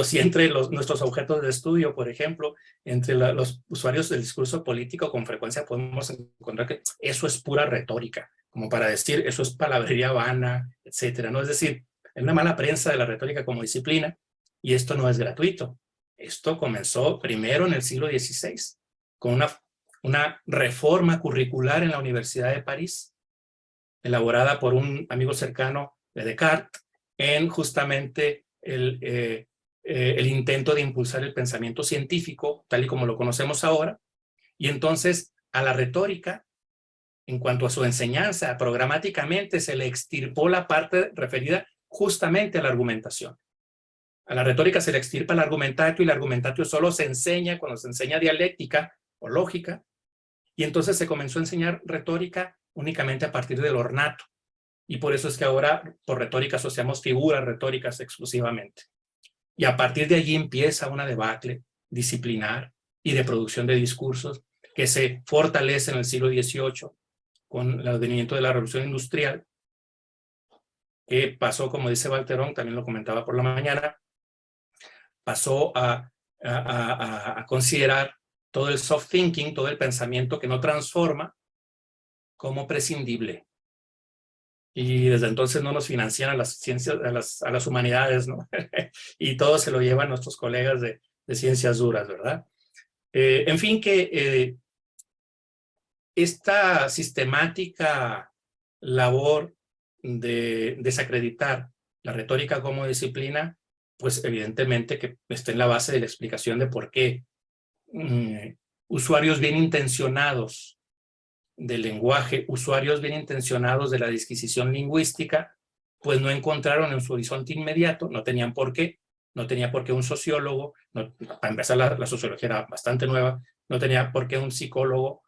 sí entre nuestros objetos de estudio, por ejemplo, entre los usuarios del discurso político, con frecuencia podemos encontrar que eso es pura retórica, como para decir, eso es palabrería vana, etcétera, ¿no? Es decir, hay una mala prensa de la retórica como disciplina, y esto no es gratuito. Esto comenzó primero en el siglo XVI, con una reforma curricular en la Universidad de París, elaborada por un amigo cercano de Descartes, en justamente el intento de impulsar el pensamiento científico, tal y como lo conocemos ahora, y entonces a la retórica, en cuanto a su enseñanza, programáticamente se le extirpó la parte referida justamente a la argumentación. A la retórica se le extirpa el argumentatio, y el argumentatio solo se enseña cuando se enseña dialéctica o lógica, y entonces se comenzó a enseñar retórica únicamente a partir del ornato, y por eso es que ahora por retórica asociamos figuras retóricas exclusivamente. Y a partir de allí empieza una debacle disciplinar y de producción de discursos que se fortalece en el siglo XVIII con el advenimiento de la Revolución Industrial, que pasó, como dice Valterón, también lo comentaba por la mañana, pasó a considerar todo el soft thinking, todo el pensamiento que no transforma, como prescindible. Y desde entonces no nos financian a las ciencias, a las humanidades, ¿no? Y todo se lo llevan nuestros colegas de ciencias duras, ¿verdad? En fin, que esta sistemática labor de desacreditar la retórica como disciplina, pues evidentemente que está en la base de la explicación de por qué usuarios bien intencionados del lenguaje, usuarios bien intencionados de la disquisición lingüística, pues no encontraron en su horizonte inmediato, no tenían por qué, no tenía por qué un sociólogo, para empezar la sociología era bastante nueva, no tenía por qué un psicólogo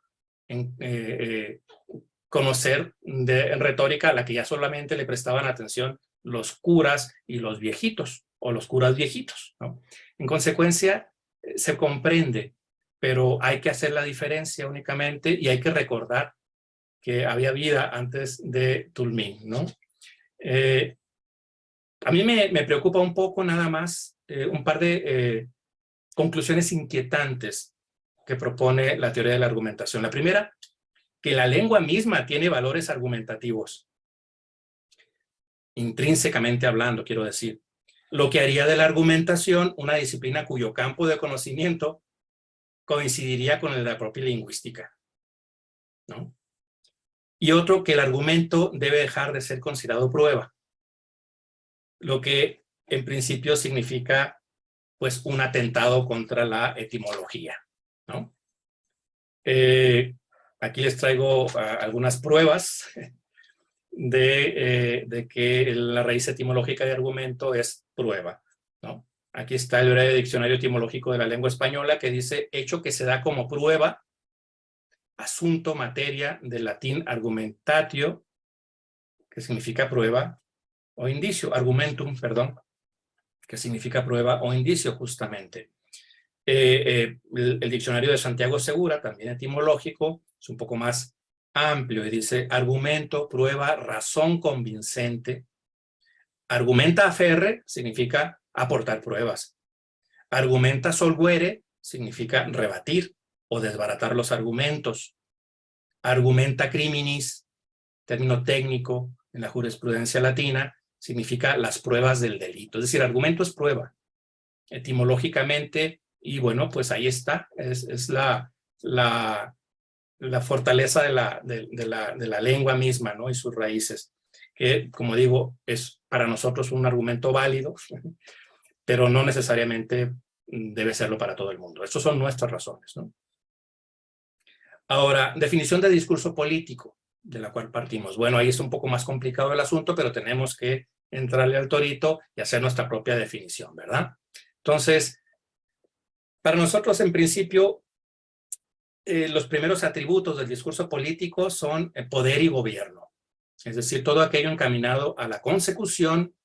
conocer de retórica a la que ya solamente le prestaban atención los curas y los viejitos, o los curas viejitos, ¿no? En consecuencia, se comprende, pero hay que hacer la diferencia únicamente y hay que recordar que había vida antes de Tulmín, ¿no? A mí me preocupa un poco nada más un par de conclusiones inquietantes que propone la teoría de la argumentación. La primera, que la lengua misma tiene valores argumentativos, intrínsecamente hablando, quiero decir. Lo que haría de la argumentación una disciplina cuyo campo de conocimiento coincidiría con el de la propia lingüística, ¿no? Y otro, que el argumento debe dejar de ser considerado prueba, lo que en principio significa pues un atentado contra la etimología, ¿no? Aquí les traigo algunas pruebas de que la raíz etimológica de argumento es prueba, ¿no? Aquí está el breve diccionario etimológico de la lengua española que dice: hecho que se da como prueba, asunto, materia, del latín argumentatio, que significa prueba o indicio, argumentum, perdón, que significa prueba o indicio justamente. El diccionario de Santiago Segura, también etimológico, es un poco más amplio y dice: argumento, prueba, razón convincente. Argumenta aferre significa aportar pruebas. Argumenta solguere significa rebatir o desbaratar los argumentos. Argumenta criminis, término técnico en la jurisprudencia latina, significa las pruebas del delito. Es decir, argumento es prueba, etimológicamente, y bueno, pues ahí está, es la fortaleza de la lengua misma, ¿no? Y sus raíces, que, como digo, es para nosotros un argumento válido, pero no necesariamente debe serlo para todo el mundo. Estas son nuestras razones, ¿no? Ahora, definición de discurso político, de la cual partimos. Bueno, ahí es un poco más complicado el asunto, pero tenemos que entrarle al torito y hacer nuestra propia definición, ¿verdad? Entonces, para nosotros, en principio, los primeros atributos del discurso político son poder y gobierno. Es decir, todo aquello encaminado a la consecución,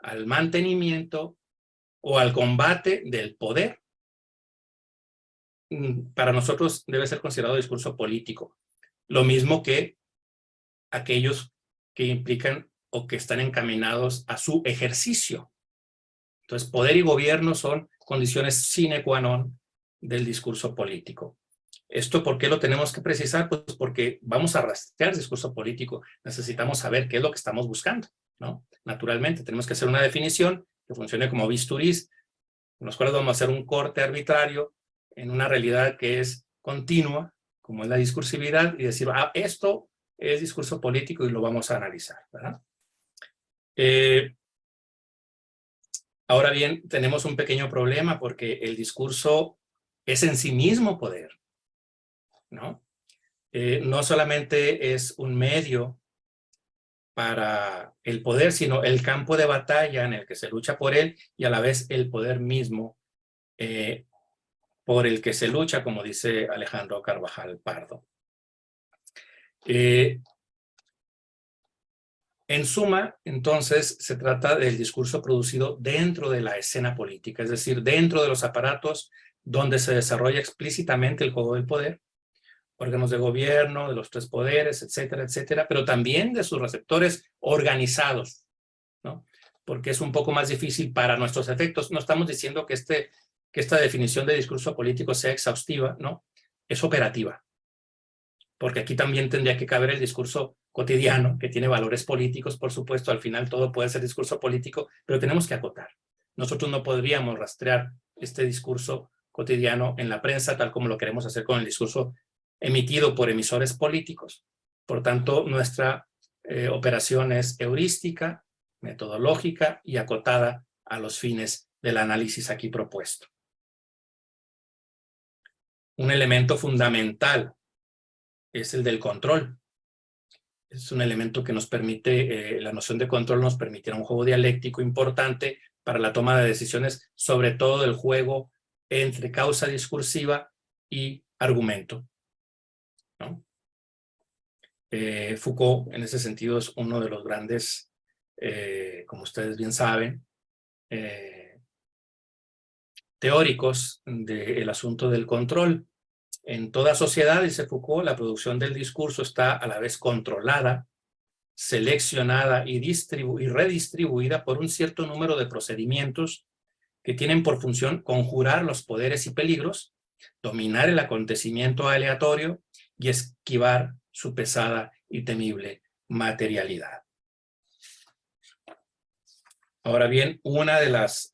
al mantenimiento o al combate del poder. Para nosotros debe ser considerado discurso político. Lo mismo que aquellos que implican o que están encaminados a su ejercicio. Entonces, poder y gobierno son condiciones sine qua non del discurso político. ¿Esto por qué lo tenemos que precisar? Pues porque vamos a rastrear el discurso político. Necesitamos saber qué es lo que estamos buscando, ¿no? Naturalmente, tenemos que hacer una definición que funcione como bisturís, en los cuales vamos a hacer un corte arbitrario en una realidad que es continua, como es la discursividad, y decir, esto es discurso político y lo vamos a analizar, ¿verdad? Ahora bien, tenemos un pequeño problema porque el discurso es en sí mismo poder, ¿no? No solamente es un medio para el poder, sino el campo de batalla en el que se lucha por él y a la vez el poder mismo por el que se lucha, como dice Alejandro Carvajal Pardo. En suma, entonces, se trata del discurso producido dentro de la escena política, es decir, dentro de los aparatos donde se desarrolla explícitamente el juego del poder, órganos de gobierno, de los tres poderes, etcétera, etcétera, pero también de sus receptores organizados, ¿no? Porque es un poco más difícil para nuestros efectos. No estamos diciendo que esta definición de discurso político sea exhaustiva, ¿no? Es operativa. Porque aquí también tendría que caber el discurso cotidiano, que tiene valores políticos, por supuesto, al final todo puede ser discurso político, pero tenemos que acotar. Nosotros no podríamos rastrear este discurso cotidiano en la prensa, tal como lo queremos hacer con el discurso emitido por emisores políticos. Por tanto, nuestra operación es heurística, metodológica y acotada a los fines del análisis aquí propuesto. Un elemento fundamental es el del control. Es un elemento que nos permite, la noción de control nos permitirá un juego dialéctico importante para la toma de decisiones, sobre todo del juego entre causa discursiva y argumento, ¿no? Foucault, en ese sentido, es uno de los grandes como ustedes bien saben, teóricos del asunto del control. En toda sociedad, dice Foucault, la producción del discurso está a la vez controlada, seleccionada y redistribuida por un cierto número de procedimientos que tienen por función conjurar los poderes y peligros, dominar el acontecimiento aleatorio y esquivar su pesada y temible materialidad. Ahora bien, una de las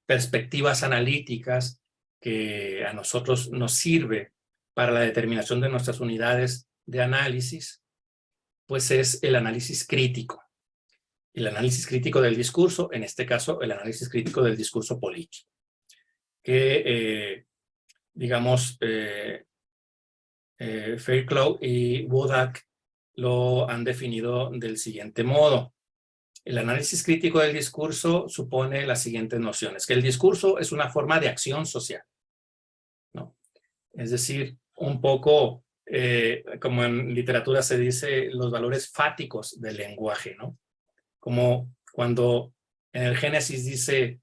perspectivas analíticas que a nosotros nos sirve para la determinación de nuestras unidades de análisis, pues es el análisis crítico. El análisis crítico del discurso, en este caso, el análisis crítico del discurso político. Que, digamos, Fairclough y Wodak lo han definido del siguiente modo. El análisis crítico del discurso supone las siguientes nociones, que el discurso es una forma de acción social, ¿no? Es decir, un poco, como en literatura se dice, los valores fáticos del lenguaje, ¿no? Como cuando en el Génesis dice,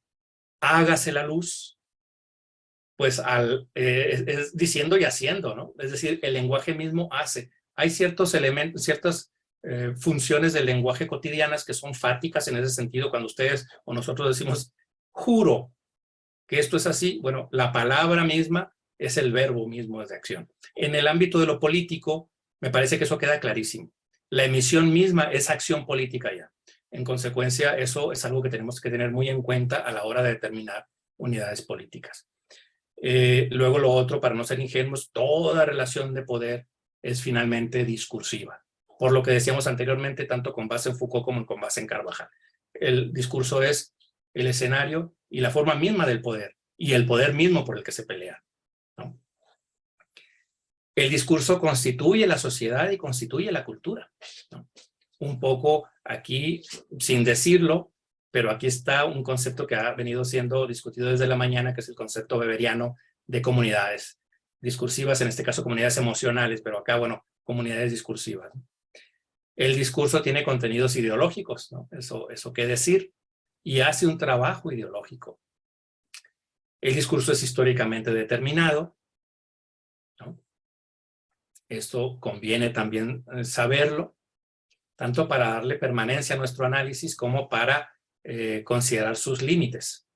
hágase la luz, pues es diciendo y haciendo, ¿no? Es decir, el lenguaje mismo hace. Hay ciertos elementos, ciertas funciones del lenguaje cotidianas que son fáticas en ese sentido. Cuando ustedes o nosotros decimos, juro que esto es así, bueno, la palabra misma es el verbo mismo de acción. En el ámbito de lo político, me parece que eso queda clarísimo. La emisión misma es acción política ya. En consecuencia, eso es algo que tenemos que tener muy en cuenta a la hora de determinar unidades políticas. Luego lo otro, para no ser ingenuos, toda relación de poder es finalmente discursiva. Por lo que decíamos anteriormente, tanto con base en Foucault como con base en Carvajal. El discurso es el escenario y la forma misma del poder, y el poder mismo por el que se pelea, ¿no? El discurso constituye la sociedad y constituye la cultura, ¿no? Un poco aquí, sin decirlo, pero aquí está un concepto que ha venido siendo discutido desde la mañana, que es el concepto weberiano de comunidades discursivas, en este caso comunidades emocionales, pero acá, bueno, comunidades discursivas, ¿no? El discurso tiene contenidos ideológicos, ¿no? Eso qué decir, y hace un trabajo ideológico. El discurso es históricamente determinado, ¿no? Esto conviene también saberlo, tanto para darle permanencia a nuestro análisis como para considerar sus límites.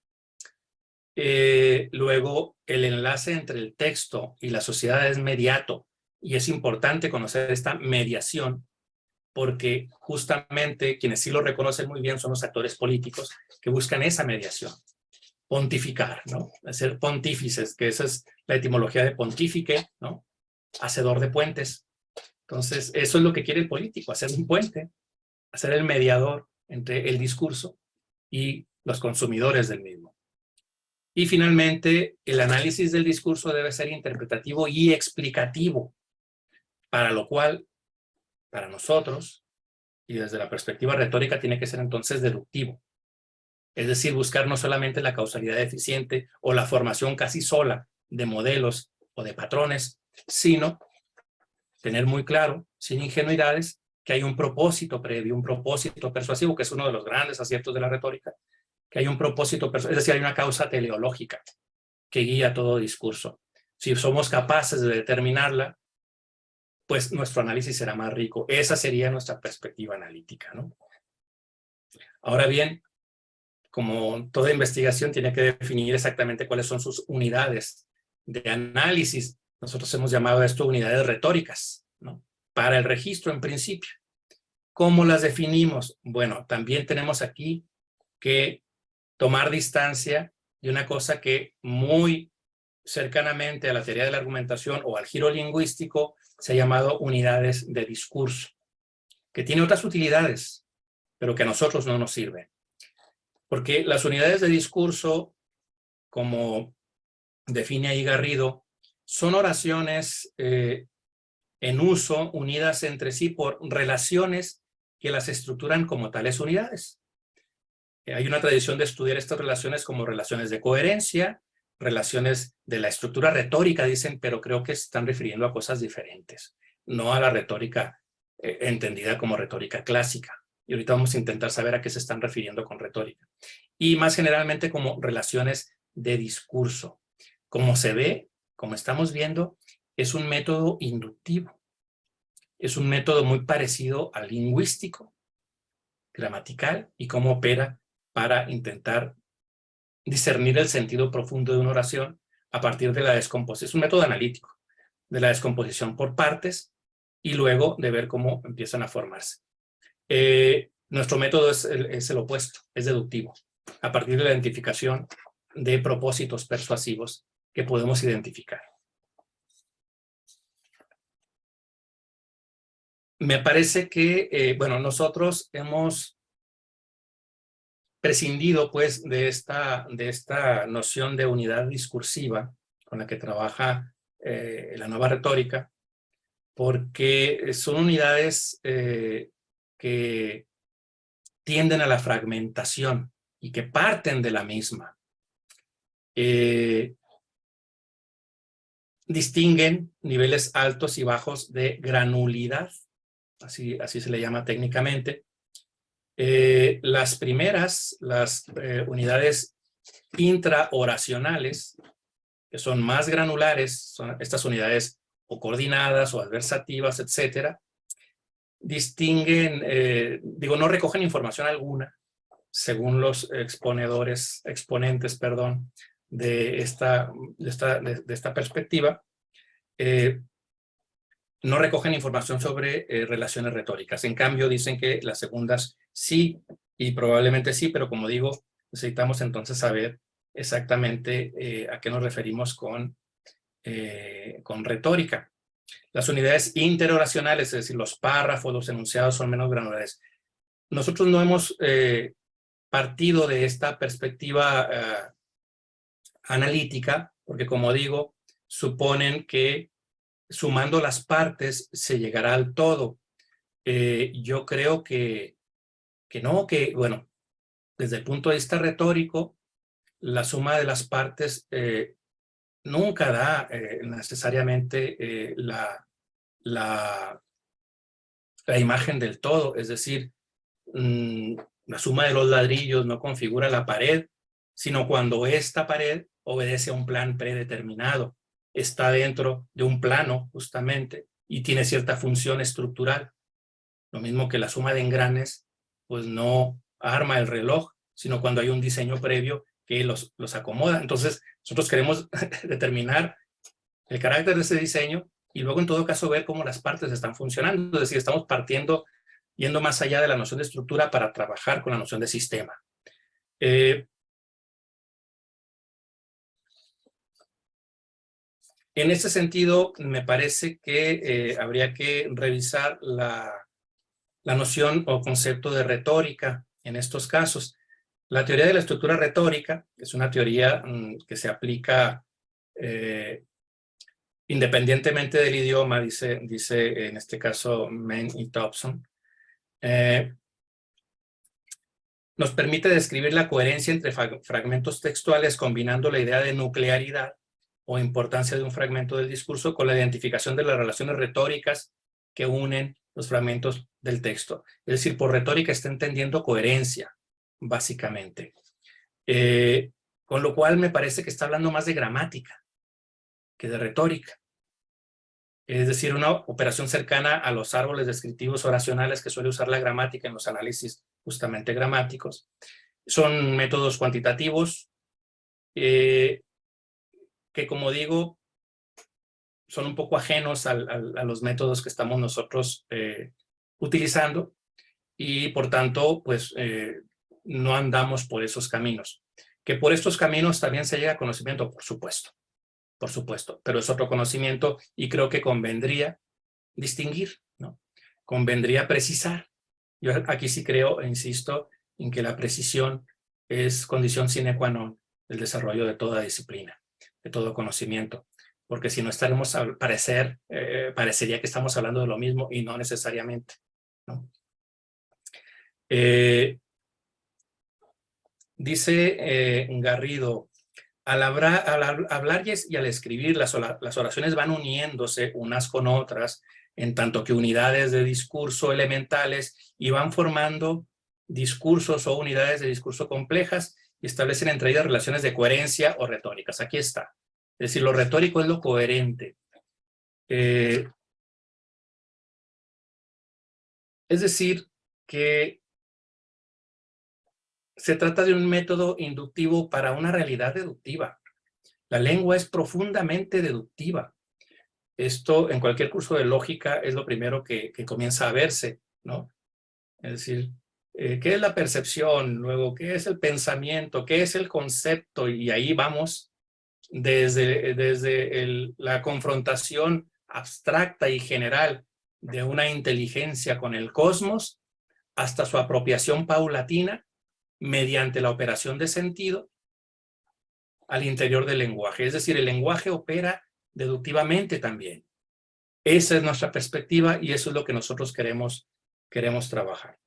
Luego, el enlace entre el texto y la sociedad es mediato, y es importante conocer esta mediación, porque justamente quienes sí lo reconocen muy bien son los actores políticos que buscan esa mediación. Pontificar, ¿no? Ser pontífices, que esa es la etimología de pontífice, ¿no? Hacedor de puentes. Entonces, eso es lo que quiere el político, hacer un puente, hacer el mediador entre el discurso y los consumidores del mismo. Y finalmente, el análisis del discurso debe ser interpretativo y explicativo, para lo cual, para nosotros, y desde la perspectiva retórica, tiene que ser entonces deductivo. Es decir, buscar no solamente la causalidad eficiente o la formación casi sola de modelos o de patrones, sino tener muy claro, sin ingenuidades, que hay un propósito previo, un propósito persuasivo, que es uno de los grandes aciertos de la retórica, que hay un propósito persuasivo, es decir, hay una causa teleológica que guía todo discurso. Si somos capaces de determinarla, pues nuestro análisis será más rico. Esa sería nuestra perspectiva analítica, ¿no? Ahora bien, como toda investigación tiene que definir exactamente cuáles son sus unidades de análisis, nosotros hemos llamado a esto unidades retóricas, ¿no? Para el registro en principio. ¿Cómo las definimos? Bueno, también tenemos aquí que tomar distancia de una cosa que muy cercanamente a la teoría de la argumentación o al giro lingüístico se ha llamado unidades de discurso, que tiene otras utilidades, pero que a nosotros no nos sirven. Porque las unidades de discurso, como define ahí Garrido, son oraciones en uso, unidas entre sí por relaciones que las estructuran como tales unidades. Hay una tradición de estudiar estas relaciones como relaciones de coherencia, relaciones de la estructura retórica, dicen, pero creo que se están refiriendo a cosas diferentes, no a la retórica entendida como retórica clásica. Y ahorita vamos a intentar saber a qué se están refiriendo con retórica. Y más generalmente como relaciones de discurso. Como se ve, como estamos viendo, es un método inductivo. Es un método muy parecido al lingüístico, gramatical, y cómo opera para intentar discernir el sentido profundo de una oración a partir de la descomposición. Es un método analítico, de la descomposición por partes y luego de ver cómo empiezan a formarse. Nuestro método es el opuesto, es deductivo, a partir de la identificación de propósitos persuasivos que podemos identificar. Me parece que, bueno, nosotros hemos prescindido pues de esta noción de unidad discursiva con la que trabaja la nueva retórica, porque son unidades que tienden a la fragmentación y que parten de la misma. Distinguen niveles altos y bajos de granulidad, así se le llama técnicamente. Las primeras, las unidades intraoracionales, que son más granulares, son estas unidades o coordinadas o adversativas, etcétera, distinguen, no recogen información alguna, según los exponentes, de esta perspectiva, no recogen información sobre relaciones retóricas. En cambio, dicen que las segundas sí, y probablemente sí, pero como digo, necesitamos entonces saber exactamente a qué nos referimos con retórica. Las unidades interoracionales, es decir, los párrafos, los enunciados son menos granulares. Nosotros no hemos partido de esta perspectiva analítica, porque como digo, suponen que sumando las partes se llegará al todo. Yo creo que no, bueno, desde el punto de vista retórico, la suma de las partes nunca da necesariamente la imagen del todo, es decir, la suma de los ladrillos no configura la pared, sino cuando esta pared obedece a un plan predeterminado, está dentro de un plano justamente y tiene cierta función estructural. Lo mismo que la suma de engranes, pues no arma el reloj, sino cuando hay un diseño previo que los acomoda. Entonces, nosotros queremos determinar el carácter de ese diseño y luego en todo caso ver cómo las partes están funcionando. Es decir, estamos yendo más allá de la noción de estructura para trabajar con la noción de sistema. En ese sentido, me parece que habría que revisar la noción o concepto de retórica en estos casos. La teoría de la estructura retórica es una teoría que se aplica independientemente del idioma, dice en este caso Mann y Thompson. Nos permite describir la coherencia entre fragmentos textuales combinando la idea de nuclearidad o importancia de un fragmento del discurso con la identificación de las relaciones retóricas que unen los fragmentos del texto. Es decir, por retórica está entendiendo coherencia, básicamente. Con lo cual me parece que está hablando más de gramática que de retórica. Es decir, una operación cercana a los árboles descriptivos oracionales que suele usar la gramática en los análisis justamente gramáticos. Son métodos cuantitativos que, como digo, son un poco ajenos a los métodos que estamos nosotros utilizando y, por tanto, pues no andamos por esos caminos. Que por estos caminos también se llega a conocimiento, por supuesto, pero es otro conocimiento y creo que convendría distinguir, ¿no? Convendría precisar. Yo aquí sí creo e insisto en que la precisión es condición sine qua non del desarrollo de toda disciplina, de todo conocimiento, porque si no estaremos a parecería que estamos hablando de lo mismo y no necesariamente, ¿no? Dice Garrido, Al hablar y al escribir, las oraciones van uniéndose unas con otras, en tanto que unidades de discurso elementales, y van formando discursos o unidades de discurso complejas y establecen entre ellas relaciones de coherencia o retóricas. Aquí está. Es decir, lo retórico es lo coherente. Es decir, que se trata de un método inductivo para una realidad deductiva. La lengua es profundamente deductiva. Esto en cualquier curso de lógica es lo primero que comienza a verse, ¿no? Es decir, ¿qué es la percepción? Luego, ¿qué es el pensamiento? ¿Qué es el concepto? Y ahí vamos desde la confrontación abstracta y general de una inteligencia con el cosmos hasta su apropiación paulatina mediante la operación de sentido al interior del lenguaje. Es decir, el lenguaje opera deductivamente también. Esa es nuestra perspectiva y eso es lo que nosotros queremos trabajar.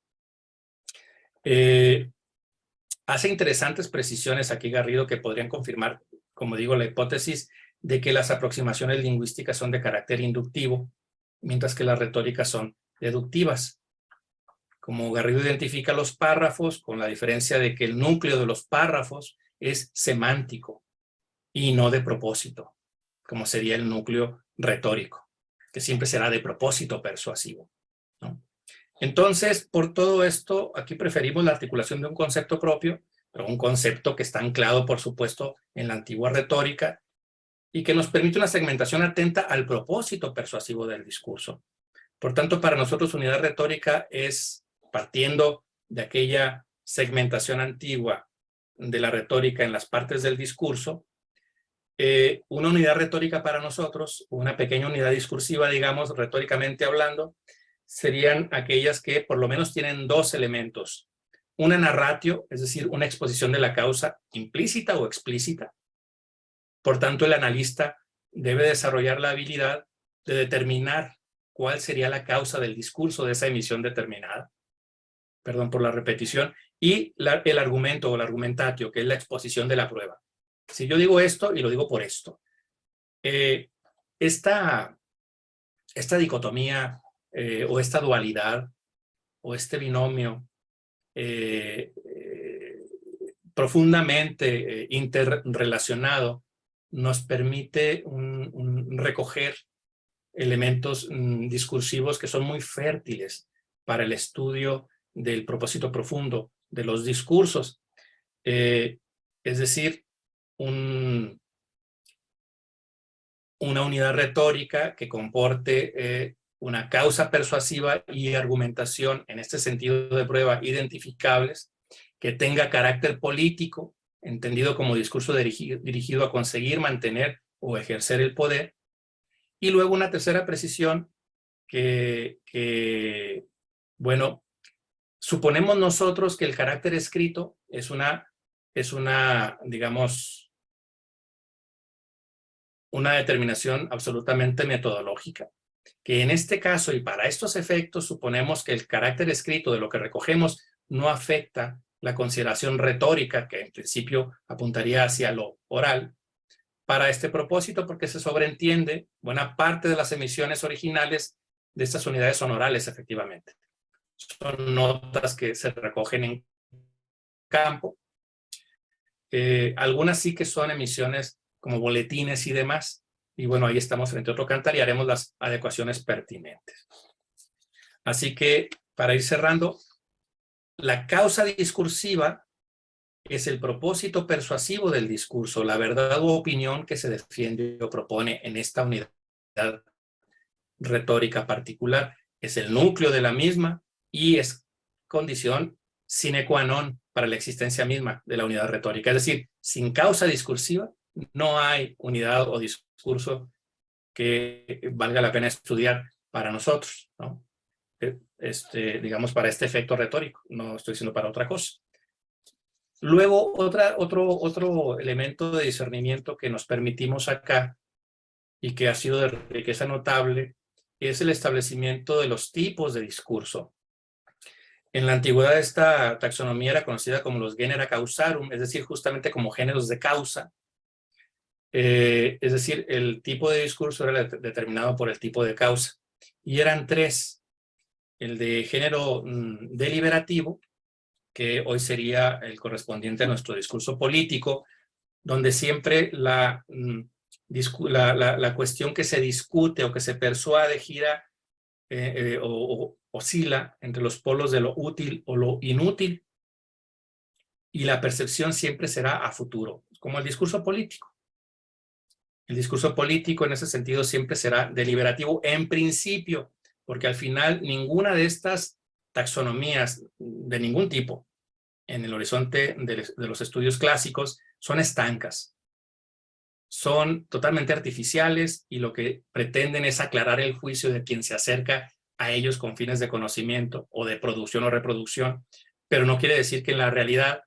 Hace interesantes precisiones aquí Garrido que podrían confirmar, como digo, la hipótesis de que las aproximaciones lingüísticas son de carácter inductivo, mientras que las retóricas son deductivas. Como Garrido identifica los párrafos, con la diferencia de que el núcleo de los párrafos es semántico y no de propósito, como sería el núcleo retórico, que siempre será de propósito persuasivo, ¿no? Entonces, por todo esto, aquí preferimos la articulación de un concepto propio, pero un concepto que está anclado, por supuesto, en la antigua retórica y que nos permite una segmentación atenta al propósito persuasivo del discurso. Por tanto, para nosotros unidad retórica es, partiendo de aquella segmentación antigua de la retórica en las partes del discurso, una unidad retórica para nosotros, una pequeña unidad discursiva, digamos, retóricamente hablando, serían aquellas que por lo menos tienen dos elementos. Una narratio, es decir, una exposición de la causa implícita o explícita. Por tanto, el analista debe desarrollar la habilidad de determinar cuál sería la causa del discurso de esa emisión determinada. Perdón por la repetición. Y el argumento o el argumentatio, que es la exposición de la prueba. Si yo digo esto, y lo digo por esto, esta dicotomía o esta dualidad o este binomio profundamente interrelacionado nos permite recoger elementos discursivos que son muy fértiles para el estudio del propósito profundo de los discursos. Es decir, una unidad retórica que comporte una causa persuasiva y argumentación en este sentido de prueba identificables, que tenga carácter político, entendido como discurso dirigido a conseguir, mantener o ejercer el poder. Y luego una tercera precisión que bueno, suponemos nosotros que el carácter escrito es una, digamos, una determinación absolutamente metodológica, que en este caso y para estos efectos suponemos que el carácter escrito de lo que recogemos no afecta la consideración retórica, que en principio apuntaría hacia lo oral, para este propósito, porque se sobreentiende buena parte de las emisiones originales de estas unidades son orales, efectivamente. Son notas que se recogen en campo. Algunas sí que son emisiones como boletines y demás. Y bueno, ahí estamos frente a otro cantar y haremos las adecuaciones pertinentes. Así que, para ir cerrando, la causa discursiva es el propósito persuasivo del discurso, la verdad u opinión que se defiende o propone en esta unidad retórica particular. Es el núcleo de la misma y es condición sine qua non para la existencia misma de la unidad retórica. Es decir, sin causa discursiva no hay unidad o discurso que valga la pena estudiar para nosotros, ¿no? Digamos, para este efecto retórico, no estoy diciendo para otra cosa. Luego, otro elemento de discernimiento que nos permitimos acá y que ha sido de riqueza notable es el establecimiento de los tipos de discurso. En la antigüedad esta taxonomía era conocida como los genera causarum, es decir, justamente como géneros de causa, Es decir, el tipo de discurso era determinado por el tipo de causa. Y eran tres: el de género deliberativo, que hoy sería el correspondiente a nuestro discurso político, donde siempre la cuestión que se discute o que se persuade gira o oscila entre los polos de lo útil o lo inútil, y la percepción siempre será a futuro, como el discurso político. El discurso político en ese sentido siempre será deliberativo en principio, porque al final ninguna de estas taxonomías de ningún tipo en el horizonte de los estudios clásicos son estancas. Son totalmente artificiales y lo que pretenden es aclarar el juicio de quien se acerca a ellos con fines de conocimiento o de producción o reproducción, pero no quiere decir que en la realidad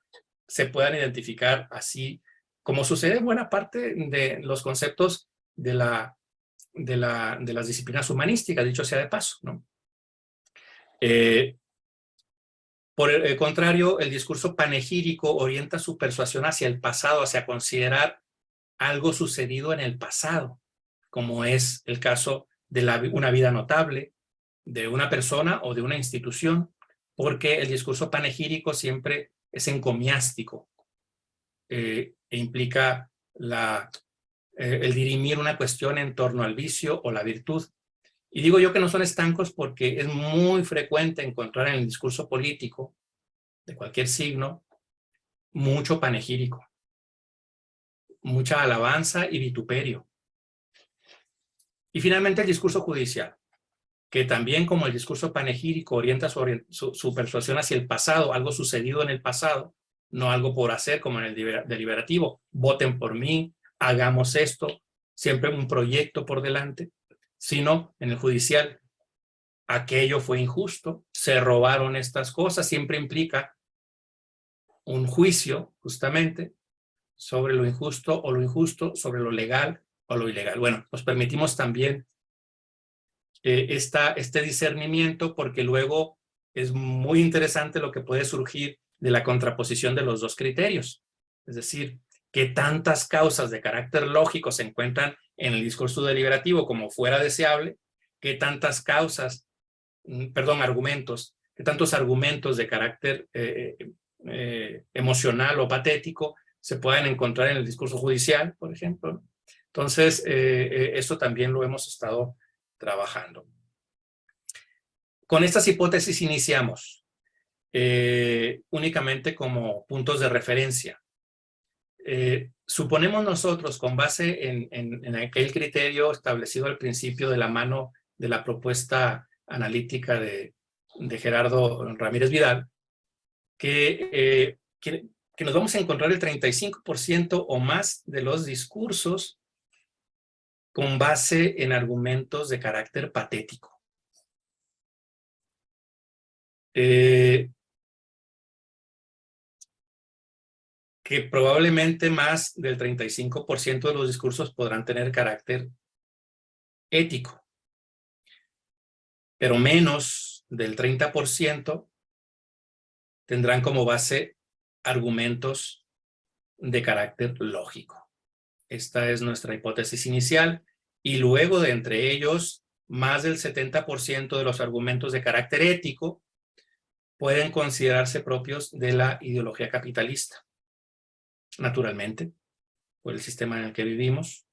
se puedan identificar así, como sucede en buena parte de los conceptos de las disciplinas humanísticas, dicho sea de paso, ¿no? Por el contrario, el discurso panegírico orienta su persuasión hacia el pasado, hacia considerar algo sucedido en el pasado, como es el caso de una vida notable, de una persona o de una institución, porque el discurso panegírico siempre es encomiástico e implica el dirimir una cuestión en torno al vicio o la virtud. Y digo yo que no son estancos porque es muy frecuente encontrar en el discurso político de cualquier signo mucho panegírico, mucha alabanza y vituperio. Y finalmente el discurso judicial, que también, como el discurso panegírico, orienta su persuasión hacia el pasado, algo sucedido en el pasado, no algo por hacer como en el deliberativo. Voten por mí, hagamos esto, siempre un proyecto por delante, sino en el judicial, aquello fue injusto, se robaron estas cosas, siempre implica un juicio, justamente, sobre lo injusto o lo injusto, sobre lo legal o lo ilegal. Bueno, nos permitimos también este discernimiento porque luego es muy interesante lo que puede surgir de la contraposición de los dos criterios. Es decir, que tantas causas de carácter lógico se encuentran en el discurso deliberativo como fuera deseable, que tantas causas, argumentos, que tantos argumentos de carácter emocional o patético se puedan encontrar en el discurso judicial, por ejemplo. Entonces, eso también lo hemos estado trabajando. Con estas hipótesis iniciamos, únicamente como puntos de referencia. Suponemos nosotros, con base en aquel criterio establecido al principio de la mano de la propuesta analítica de Gerardo Ramírez Vidal, que nos vamos a encontrar el 35% o más de los discursos con base en argumentos de carácter patético. Que probablemente más del 35% de los discursos podrán tener carácter ético, pero menos del 30% tendrán como base argumentos de carácter lógico. Esta es nuestra hipótesis inicial, y luego de entre ellos, más del 70% de los argumentos de carácter ético pueden considerarse propios de la ideología capitalista, naturalmente, por el sistema en el que vivimos,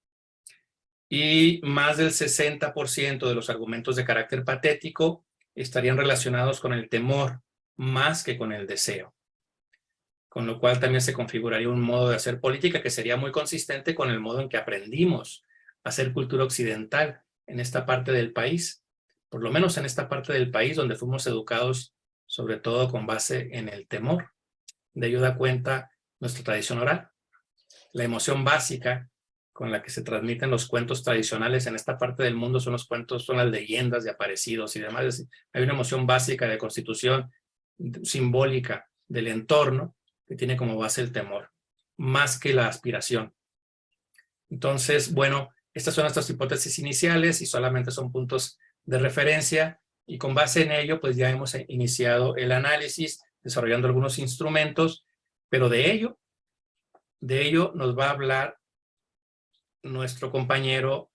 y más del 60% de los argumentos de carácter patético estarían relacionados con el temor más que con el deseo. Con lo cual también se configuraría un modo de hacer política que sería muy consistente con el modo en que aprendimos a hacer cultura occidental en esta parte del país, por lo menos en esta parte del país donde fuimos educados sobre todo con base en el temor. De ello da cuenta nuestra tradición oral. La emoción básica con la que se transmiten los cuentos tradicionales en esta parte del mundo son los cuentos, son las leyendas de aparecidos y demás. Es decir, hay una emoción básica de constitución simbólica del entorno que tiene como base el temor, más que la aspiración. Entonces, bueno, estas son nuestras hipótesis iniciales y solamente son puntos de referencia, y con base en ello, pues ya hemos iniciado el análisis, desarrollando algunos instrumentos, pero de ello nos va a hablar nuestro compañero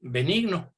Benigno.